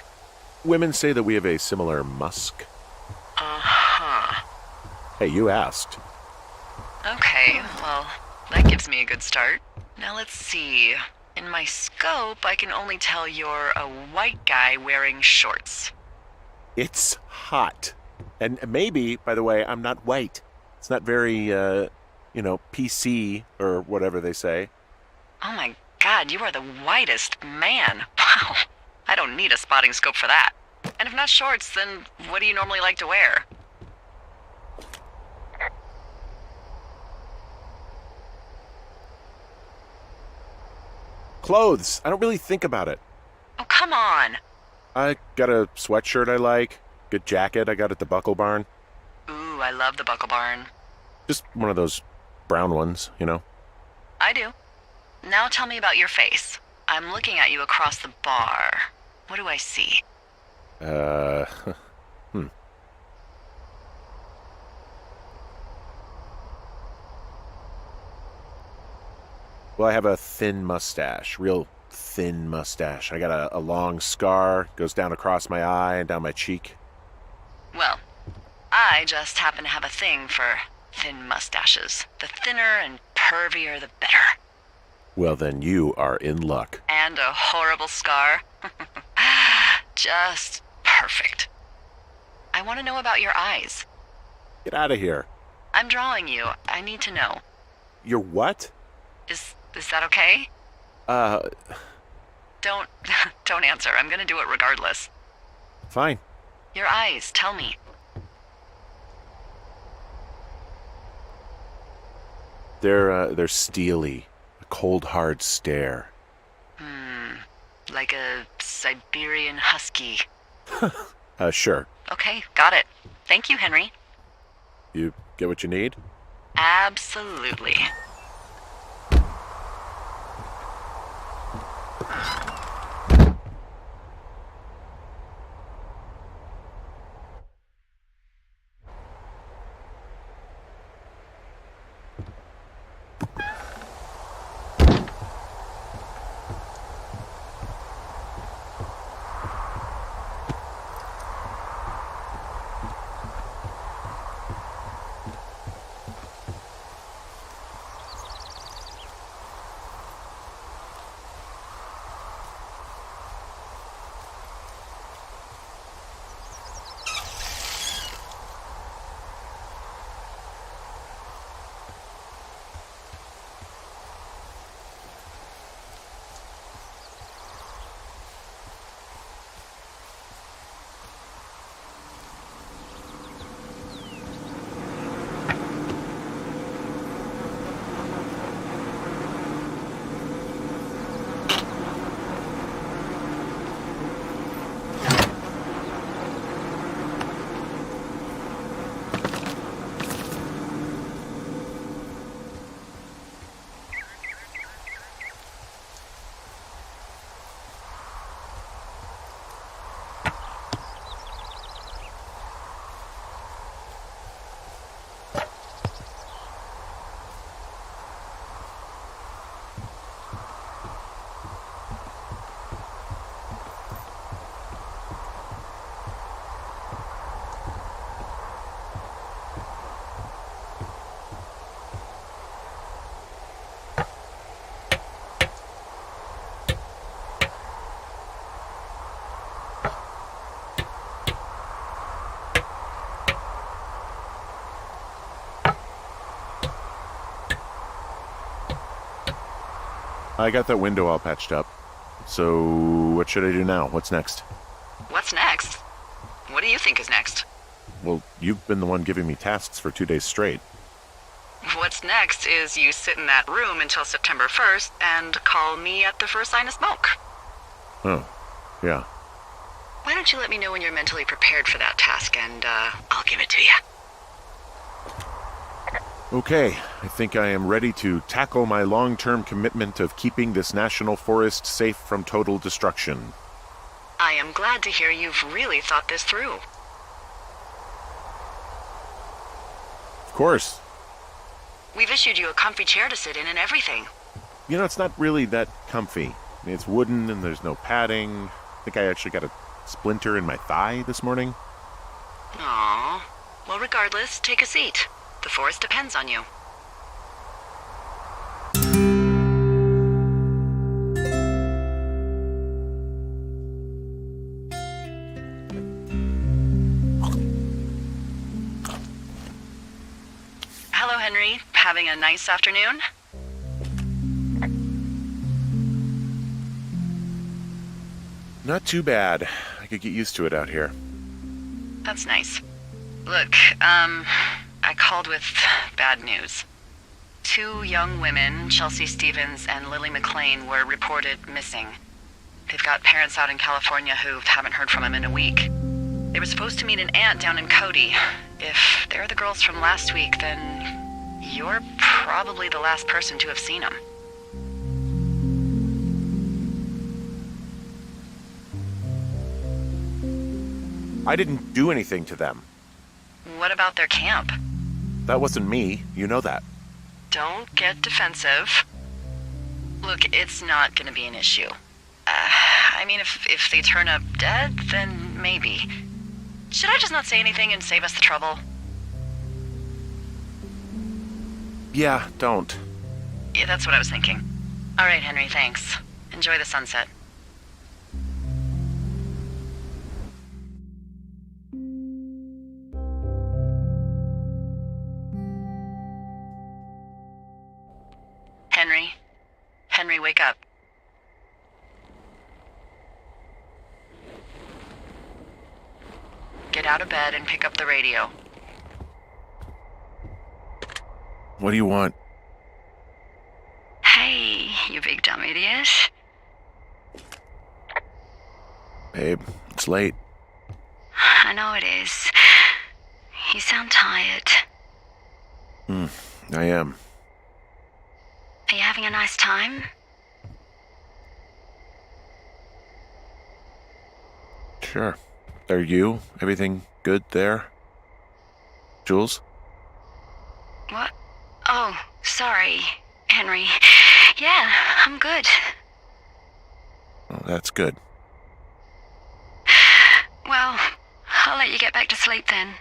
[SPEAKER 1] Women say that we have a similar musk.
[SPEAKER 2] Uh-huh.
[SPEAKER 1] Hey, you asked.
[SPEAKER 2] Okay, well, that gives me a good start. Now let's see. In my scope, I can only tell you're a white guy wearing shorts.
[SPEAKER 1] It's hot. And maybe, by the way, I'm not white. It's not very, PC or whatever they say.
[SPEAKER 2] Oh my god, you are the whitest man. Wow. I don't need a spotting scope for that. And if not shorts, then what do you normally like to wear?
[SPEAKER 1] Clothes. I don't really think about it.
[SPEAKER 2] Oh, come on.
[SPEAKER 1] I got a sweatshirt I like. Good jacket I got at the Buckle Barn.
[SPEAKER 2] Ooh, I love the Buckle Barn.
[SPEAKER 1] Just one of those brown ones, you know?
[SPEAKER 2] I do. Now tell me about your face. I'm looking at you across the bar. What do I see?
[SPEAKER 1] Well, I have a thin mustache, real thin mustache. I got a long scar, goes down across my eye and down my cheek.
[SPEAKER 2] Well, I just happen to have a thing for thin mustaches. The thinner and pervier, the better.
[SPEAKER 1] Well, then you are in luck.
[SPEAKER 2] And a horrible scar. Just perfect. I want to know about your eyes.
[SPEAKER 1] Get out of here.
[SPEAKER 2] I'm drawing you. I need to know.
[SPEAKER 1] You're what?
[SPEAKER 2] Is that okay? Don't answer. I'm gonna do it regardless.
[SPEAKER 1] Fine.
[SPEAKER 2] Your eyes, tell me.
[SPEAKER 1] They're steely. A cold, hard stare.
[SPEAKER 2] Like a Siberian husky.
[SPEAKER 1] Sure.
[SPEAKER 2] Okay, got it. Thank you, Henry.
[SPEAKER 1] You get what you need?
[SPEAKER 2] Absolutely.
[SPEAKER 1] I got that window all patched up. So, what should I do now? What's next?
[SPEAKER 2] What's next? What do you think is next?
[SPEAKER 1] Well, you've been the one giving me tasks for 2 days straight.
[SPEAKER 2] What's next is you sit in that room until September 1st and call me at the first sign of smoke.
[SPEAKER 1] Oh, yeah.
[SPEAKER 2] Why don't you let me know when you're mentally prepared for that task, and I'll give it to you.
[SPEAKER 1] Okay, I think I am ready to tackle my long-term commitment of keeping this national forest safe from total destruction.
[SPEAKER 2] I am glad to hear you've really thought this through.
[SPEAKER 1] Of course.
[SPEAKER 2] We've issued you a comfy chair to sit in and everything.
[SPEAKER 1] You know, it's not really that comfy. I mean, it's wooden and there's no padding. I think I actually got a splinter in my thigh this morning.
[SPEAKER 2] Aww. Well, regardless, take a seat. The forest depends on you. Hello, Henry. Having a nice afternoon?
[SPEAKER 1] Not too bad. I could get used to it out here.
[SPEAKER 2] That's nice. Look, I called with bad news. 2 young women, Chelsea Stevens and Lily McLean, were reported missing. They've got parents out in California who haven't heard from them in a week. They were supposed to meet an aunt down in Cody. If they're the girls from last week, then you're probably the last person to have seen them.
[SPEAKER 1] I didn't do anything to them.
[SPEAKER 2] What about their camp?
[SPEAKER 1] That wasn't me. You know that.
[SPEAKER 2] Don't get defensive. Look, it's not gonna be an issue. I mean, if they turn up dead, then maybe. Should I just not say anything and save us the trouble?
[SPEAKER 1] Yeah, don't.
[SPEAKER 2] Yeah, that's what I was thinking. All right, Henry, thanks. Enjoy the sunset. Henry? Henry, wake up. Get out of bed and pick up the radio.
[SPEAKER 1] What do you want?
[SPEAKER 2] Hey, you big dumb idiot.
[SPEAKER 1] Babe, it's late.
[SPEAKER 2] I know it is. You sound tired.
[SPEAKER 1] I am.
[SPEAKER 2] Are you having a nice time?
[SPEAKER 1] Sure. Are you? Everything good there? Jules?
[SPEAKER 2] What? Oh, sorry, Henry. Yeah, I'm good.
[SPEAKER 1] Oh, that's good.
[SPEAKER 2] Well, I'll let you get back to sleep then.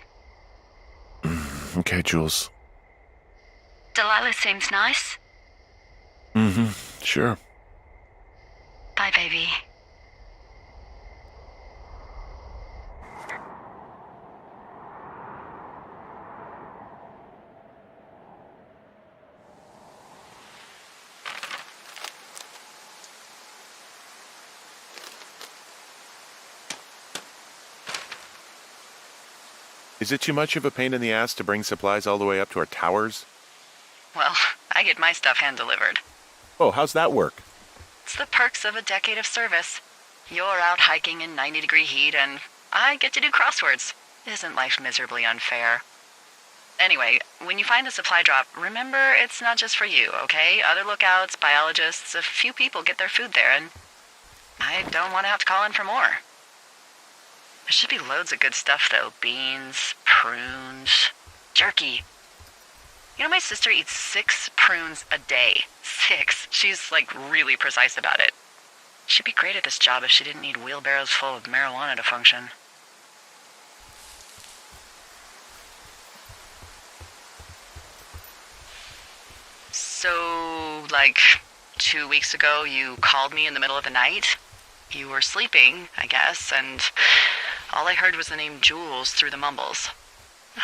[SPEAKER 1] Okay, Jules.
[SPEAKER 2] Delilah seems nice.
[SPEAKER 1] Sure.
[SPEAKER 2] Bye, baby.
[SPEAKER 1] Is it too much of a pain in the ass to bring supplies all the way up to our towers?
[SPEAKER 2] Well, I get my stuff hand-delivered.
[SPEAKER 1] Oh, how's that work?
[SPEAKER 2] It's the perks of a decade of service. You're out hiking in 90-degree heat, and I get to do crosswords. Isn't life miserably unfair? Anyway, when you find a supply drop, remember it's not just for you, okay? Other lookouts, biologists, a few people get their food there, and I don't want to have to call in for more. There should be loads of good stuff, though. Beans, prunes, jerky. You know, my sister eats 6 prunes a day. 6. She's, really precise about it. She'd be great at this job if she didn't need wheelbarrows full of marijuana to function. So, 2 weeks ago, you called me in the middle of the night. You were sleeping, I guess, and all I heard was the name Jules through the mumbles.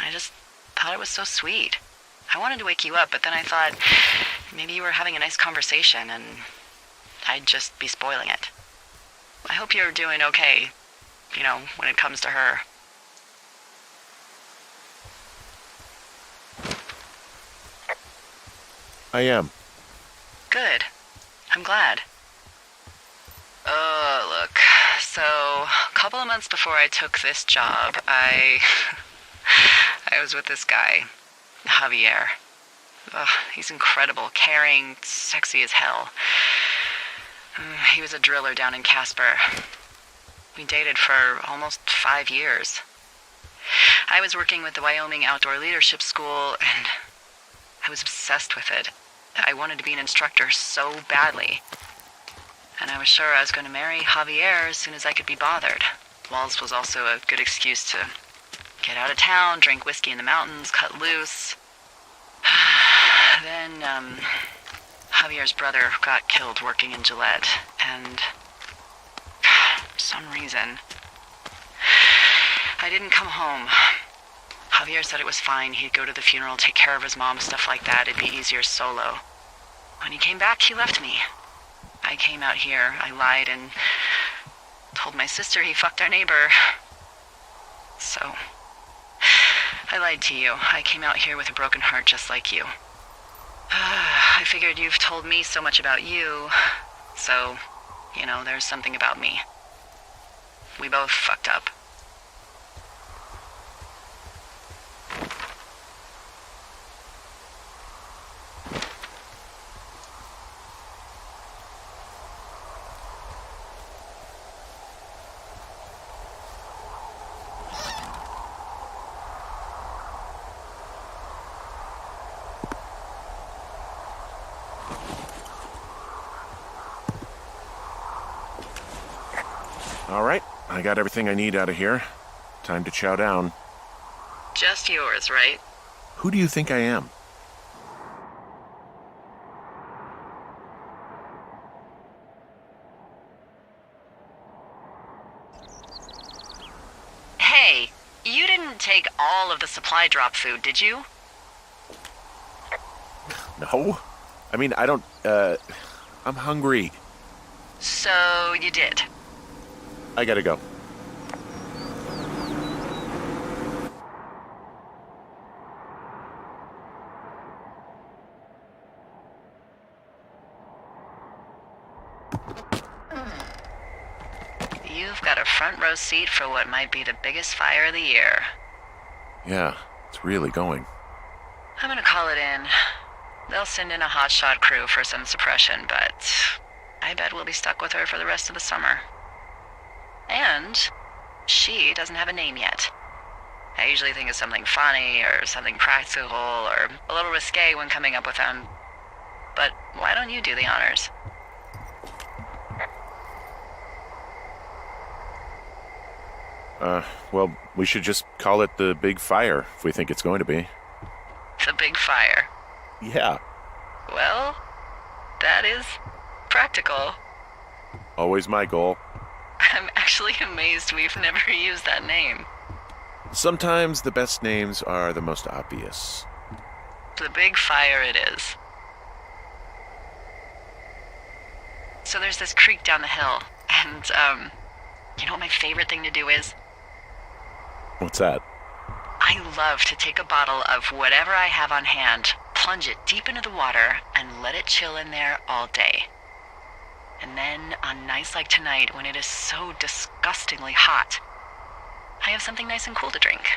[SPEAKER 2] I just thought it was so sweet. I wanted to wake you up, but then I thought maybe you were having a nice conversation, and I'd just be spoiling it. I hope you're doing okay, when it comes to her.
[SPEAKER 1] I am.
[SPEAKER 2] Good. I'm glad. Look. So, a couple of months before I took this job, I was with this guy, Javier. He's incredible, caring, sexy as hell. He was a driller down in Casper. We dated for almost 5 years. I was working with the Wyoming Outdoor Leadership School, and I was obsessed with it. I wanted to be an instructor so badly. And I was sure I was going to marry Javier as soon as I could be bothered. Walls was also a good excuse to get out of town, drink whiskey in the mountains, cut loose. Then, Javier's brother got killed working in Gillette, and for some reason, I didn't come home. Javier said it was fine. He'd go to the funeral, take care of his mom, stuff like that. It'd be easier solo. When he came back, he left me. I came out here, I lied, and told my sister he fucked our neighbor. So, I lied to you. I came out here with a broken heart just like you. I figured you've told me so much about you, so, there's something about me. We both fucked up.
[SPEAKER 1] All right, I got everything I need out of here. Time to chow down.
[SPEAKER 2] Just yours, right?
[SPEAKER 1] Who do you think I am?
[SPEAKER 2] Hey, you didn't take all of the supply drop food, did you?
[SPEAKER 1] No. I mean, I don't, I'm hungry.
[SPEAKER 2] So you did.
[SPEAKER 1] I gotta go.
[SPEAKER 2] You've got a front row seat for what might be the biggest fire of the year.
[SPEAKER 1] Yeah, it's really going.
[SPEAKER 2] I'm gonna call it in. They'll send in a hotshot crew for some suppression, but I bet we'll be stuck with her for the rest of the summer. And she doesn't have a name yet. I usually think of something funny or something practical or a little risque when coming up with them. But why don't you do the honors?
[SPEAKER 1] Well, we should just call it the Big Fire if we think it's going to be.
[SPEAKER 2] The Big Fire.
[SPEAKER 1] Yeah,
[SPEAKER 2] Well, that is practical.
[SPEAKER 1] always my goal.
[SPEAKER 2] I'm actually amazed we've never used that name.
[SPEAKER 1] Sometimes the best names are the most obvious.
[SPEAKER 2] The Big Fire it is. So there's this creek down the hill, and, you know what my favorite thing to do is?
[SPEAKER 1] What's that?
[SPEAKER 2] I love to take a bottle of whatever I have on hand, plunge it deep into the water, and let it chill in there all day. And then, on nights like tonight, when it is so disgustingly hot, I have something nice and cool to drink.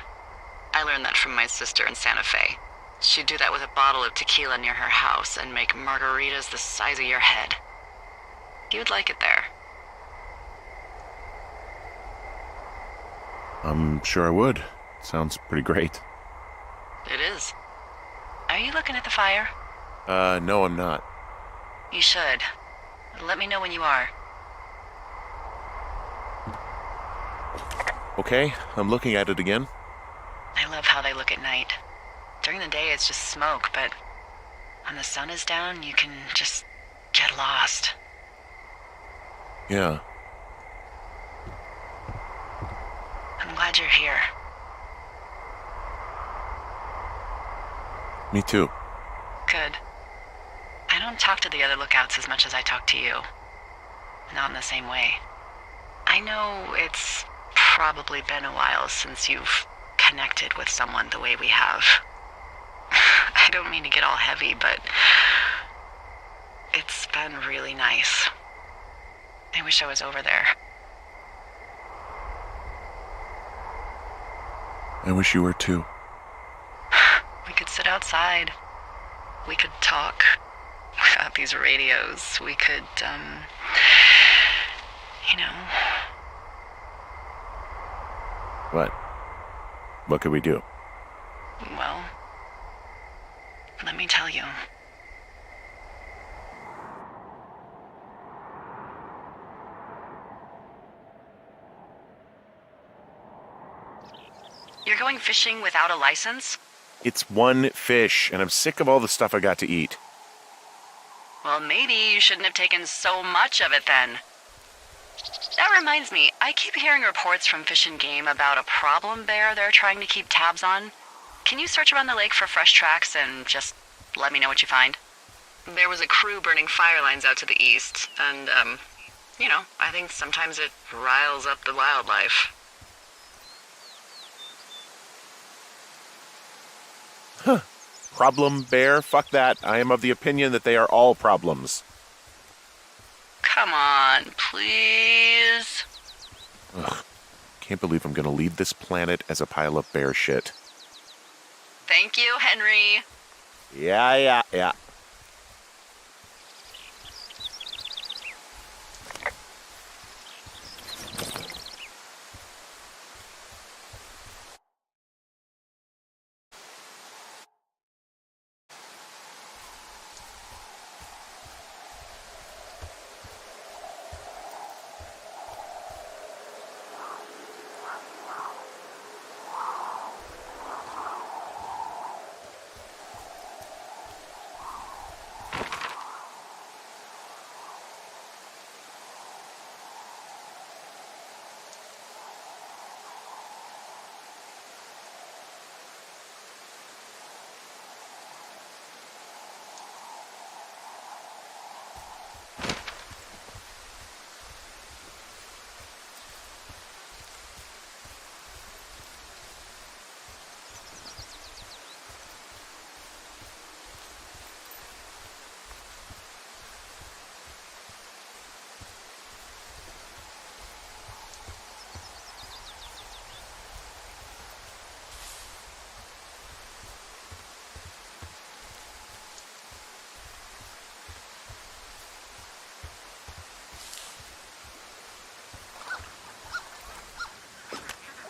[SPEAKER 2] I learned that from my sister in Santa Fe. She'd do that with a bottle of tequila near her house and make margaritas the size of your head. You'd like it there.
[SPEAKER 1] I'm sure I would. Sounds pretty great.
[SPEAKER 2] It is. Are you looking at the fire?
[SPEAKER 1] No, I'm not.
[SPEAKER 2] You should. Let me know when you are.
[SPEAKER 1] Okay, I'm looking at it again.
[SPEAKER 2] I love how they look at night. During the day, it's just smoke, but when the sun is down, you can just get lost.
[SPEAKER 1] Yeah.
[SPEAKER 2] I'm glad you're here.
[SPEAKER 1] Me too.
[SPEAKER 2] Good. I don't talk to the other lookouts as much as I talk to you. not in the same way. I know it's probably been a while since you've connected with someone the way we have. I don't mean to get all heavy, but it's been really nice. I wish I was over there.
[SPEAKER 1] I wish you were too.
[SPEAKER 2] We could sit outside. We could talk without these radios. We could, you know.
[SPEAKER 1] What? What could we do?
[SPEAKER 2] Well, let me tell you. You're going fishing without a license?
[SPEAKER 1] It's one fish, and I'm sick of all the stuff I got to eat.
[SPEAKER 2] Well, maybe you shouldn't have taken so much of it then. That reminds me, I keep hearing reports from Fish and Game about a problem bear they're trying to keep tabs on. Can you search around the lake for fresh tracks and just let me know what you find? There was a crew burning fire lines out to the east, and, I think sometimes it riles up the wildlife.
[SPEAKER 1] Problem bear? Fuck that. I am of the opinion that they are all problems.
[SPEAKER 2] Come on, please.
[SPEAKER 1] Ugh. Can't believe I'm gonna leave this planet as a pile of bear shit.
[SPEAKER 2] Thank you, Henry.
[SPEAKER 1] Yeah.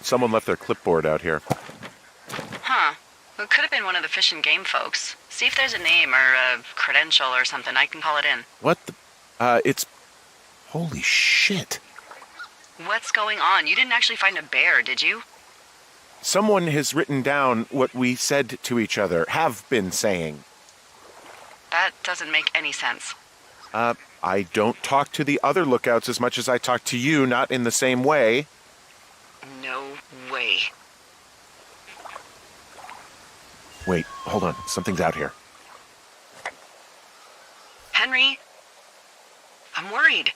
[SPEAKER 1] Someone left their clipboard out here.
[SPEAKER 2] Huh. It could have been one of the Fish and Game folks. See if there's a name or a credential or something. I can call it in.
[SPEAKER 1] What the? It's... Holy shit.
[SPEAKER 2] What's going on? You didn't actually find a bear, did you?
[SPEAKER 1] Someone has written down what we said to each other, have been saying.
[SPEAKER 2] That doesn't make any sense.
[SPEAKER 1] I don't talk to the other lookouts as much as I talk to you, not in the same way.
[SPEAKER 2] No way.
[SPEAKER 1] Wait, hold on. Something's out here.
[SPEAKER 2] Henry? I'm worried.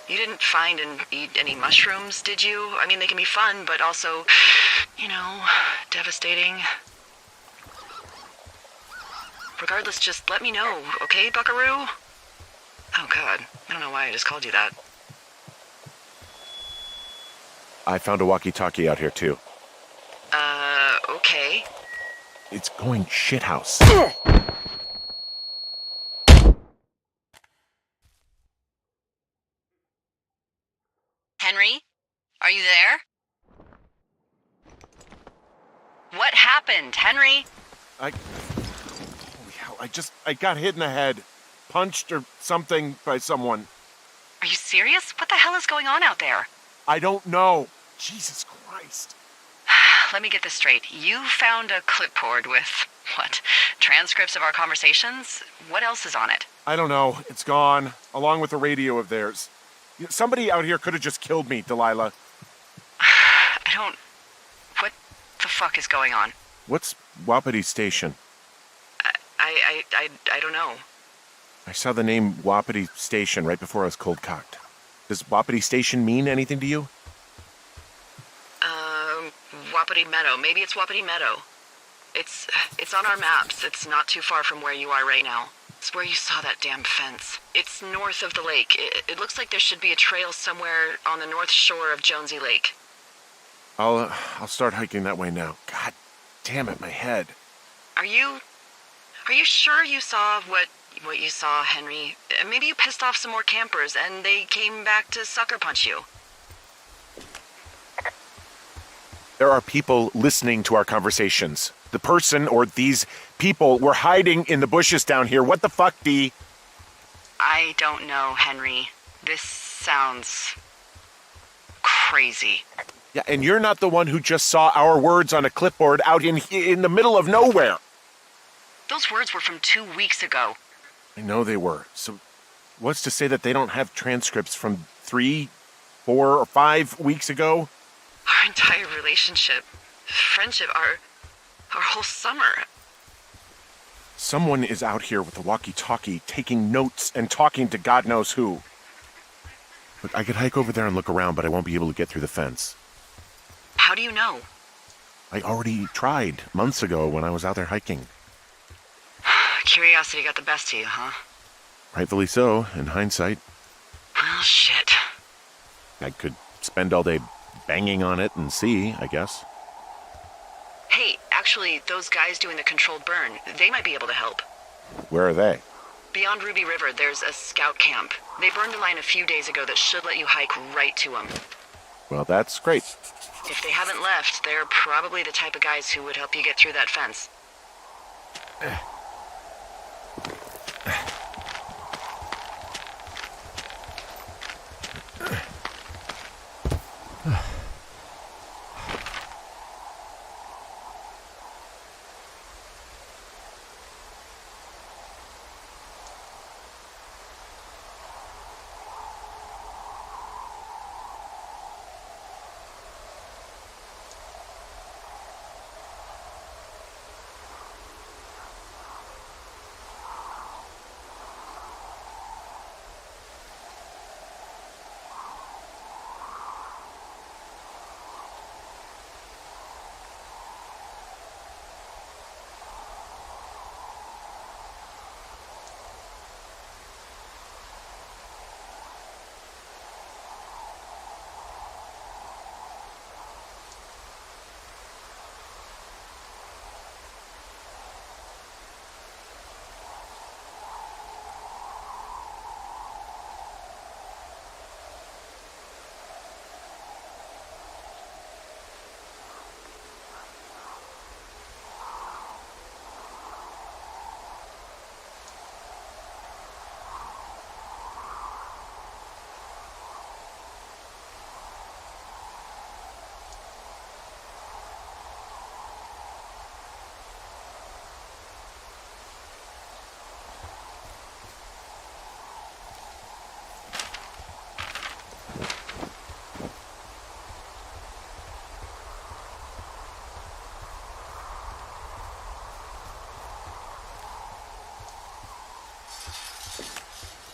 [SPEAKER 2] You didn't find and eat any mushrooms, did you? I mean, they can be fun, but also, devastating. Regardless, just let me know, okay, buckaroo? Oh, God. I don't know why I just called you that.
[SPEAKER 1] I found a walkie-talkie out here, too.
[SPEAKER 2] Okay.
[SPEAKER 1] It's going shithouse.
[SPEAKER 2] Henry? Are you there? What happened, Henry?
[SPEAKER 1] Holy hell, I got hit in the head. Punched or something by someone.
[SPEAKER 2] Are you serious? What the hell is going on out there?
[SPEAKER 1] I don't know. Jesus Christ.
[SPEAKER 2] Let me get this straight. You found a clipboard with, transcripts of our conversations? What else is on it?
[SPEAKER 1] I don't know. It's gone, along with the radio of theirs. Somebody out here could have just killed me, Delilah.
[SPEAKER 2] What the fuck is going on?
[SPEAKER 1] What's Wapiti Station?
[SPEAKER 2] I don't know.
[SPEAKER 1] I saw the name Wapiti Station right before I was cold-cocked. Does Wapiti Station mean anything to you?
[SPEAKER 2] Wapiti Meadow. Maybe it's Wapiti Meadow. It's on our maps. It's not too far from where you are right now. It's where you saw that damn fence. It's north of the lake. It looks like there should be a trail somewhere on the north shore of Jonesy Lake.
[SPEAKER 1] I'll start hiking that way now. God damn it, my head.
[SPEAKER 2] Are you sure you saw what you saw, Henry? Maybe you pissed off some more campers and they came back to sucker punch you.
[SPEAKER 1] There are people listening to our conversations. The person or these people were hiding in the bushes down here. What the fuck, Dee?
[SPEAKER 2] I don't know, Henry. This sounds crazy.
[SPEAKER 1] Yeah, and you're not the one who just saw our words on a clipboard out in the middle of nowhere.
[SPEAKER 2] Those words were from 2 weeks ago.
[SPEAKER 1] I know they were. So what's to say that they don't have transcripts from 3, 4, or 5 weeks ago?
[SPEAKER 2] Our entire relationship, friendship, our whole summer.
[SPEAKER 1] Someone is out here with a walkie-talkie taking notes and talking to God knows who. Look, I could hike over there and look around, but I won't be able to get through the fence.
[SPEAKER 2] How do you know?
[SPEAKER 1] I already tried months ago when I was out there hiking.
[SPEAKER 2] Curiosity got the best of you, huh?
[SPEAKER 1] Rightfully so, in hindsight.
[SPEAKER 2] Well, shit.
[SPEAKER 1] I could spend all day banging on it and see, I guess.
[SPEAKER 2] Hey, actually, those guys doing the controlled burn, they might be able to help.
[SPEAKER 1] Where are they?
[SPEAKER 2] Beyond Ruby River, there's a scout camp. They burned a line a few days ago that should let you hike right to them.
[SPEAKER 1] Well, that's great.
[SPEAKER 2] If they haven't left, they're probably the type of guys who would help you get through that fence.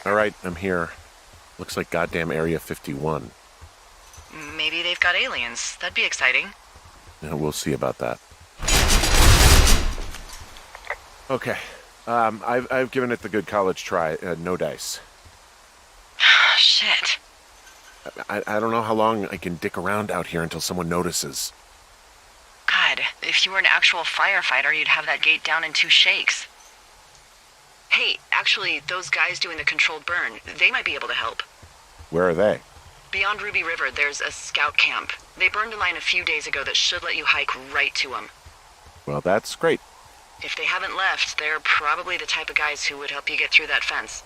[SPEAKER 1] All right, I'm here. Looks like goddamn Area 51.
[SPEAKER 2] Maybe they've got aliens. That'd be exciting.
[SPEAKER 1] Yeah, we'll see about that. Okay. I've given it the good college try. No dice.
[SPEAKER 2] Shit.
[SPEAKER 1] I don't know how long I can dick around out here until someone notices.
[SPEAKER 2] God, if you were an actual firefighter, you'd have that gate down in 2 shakes. Hey, actually, those guys doing the controlled burn, they might be able to help.
[SPEAKER 1] Where are they?
[SPEAKER 2] Beyond Ruby River, there's a scout camp. They burned a line a few days ago that should let you hike right to them.
[SPEAKER 1] Well, that's great.
[SPEAKER 2] If they haven't left, they're probably the type of guys who would help you get through that fence.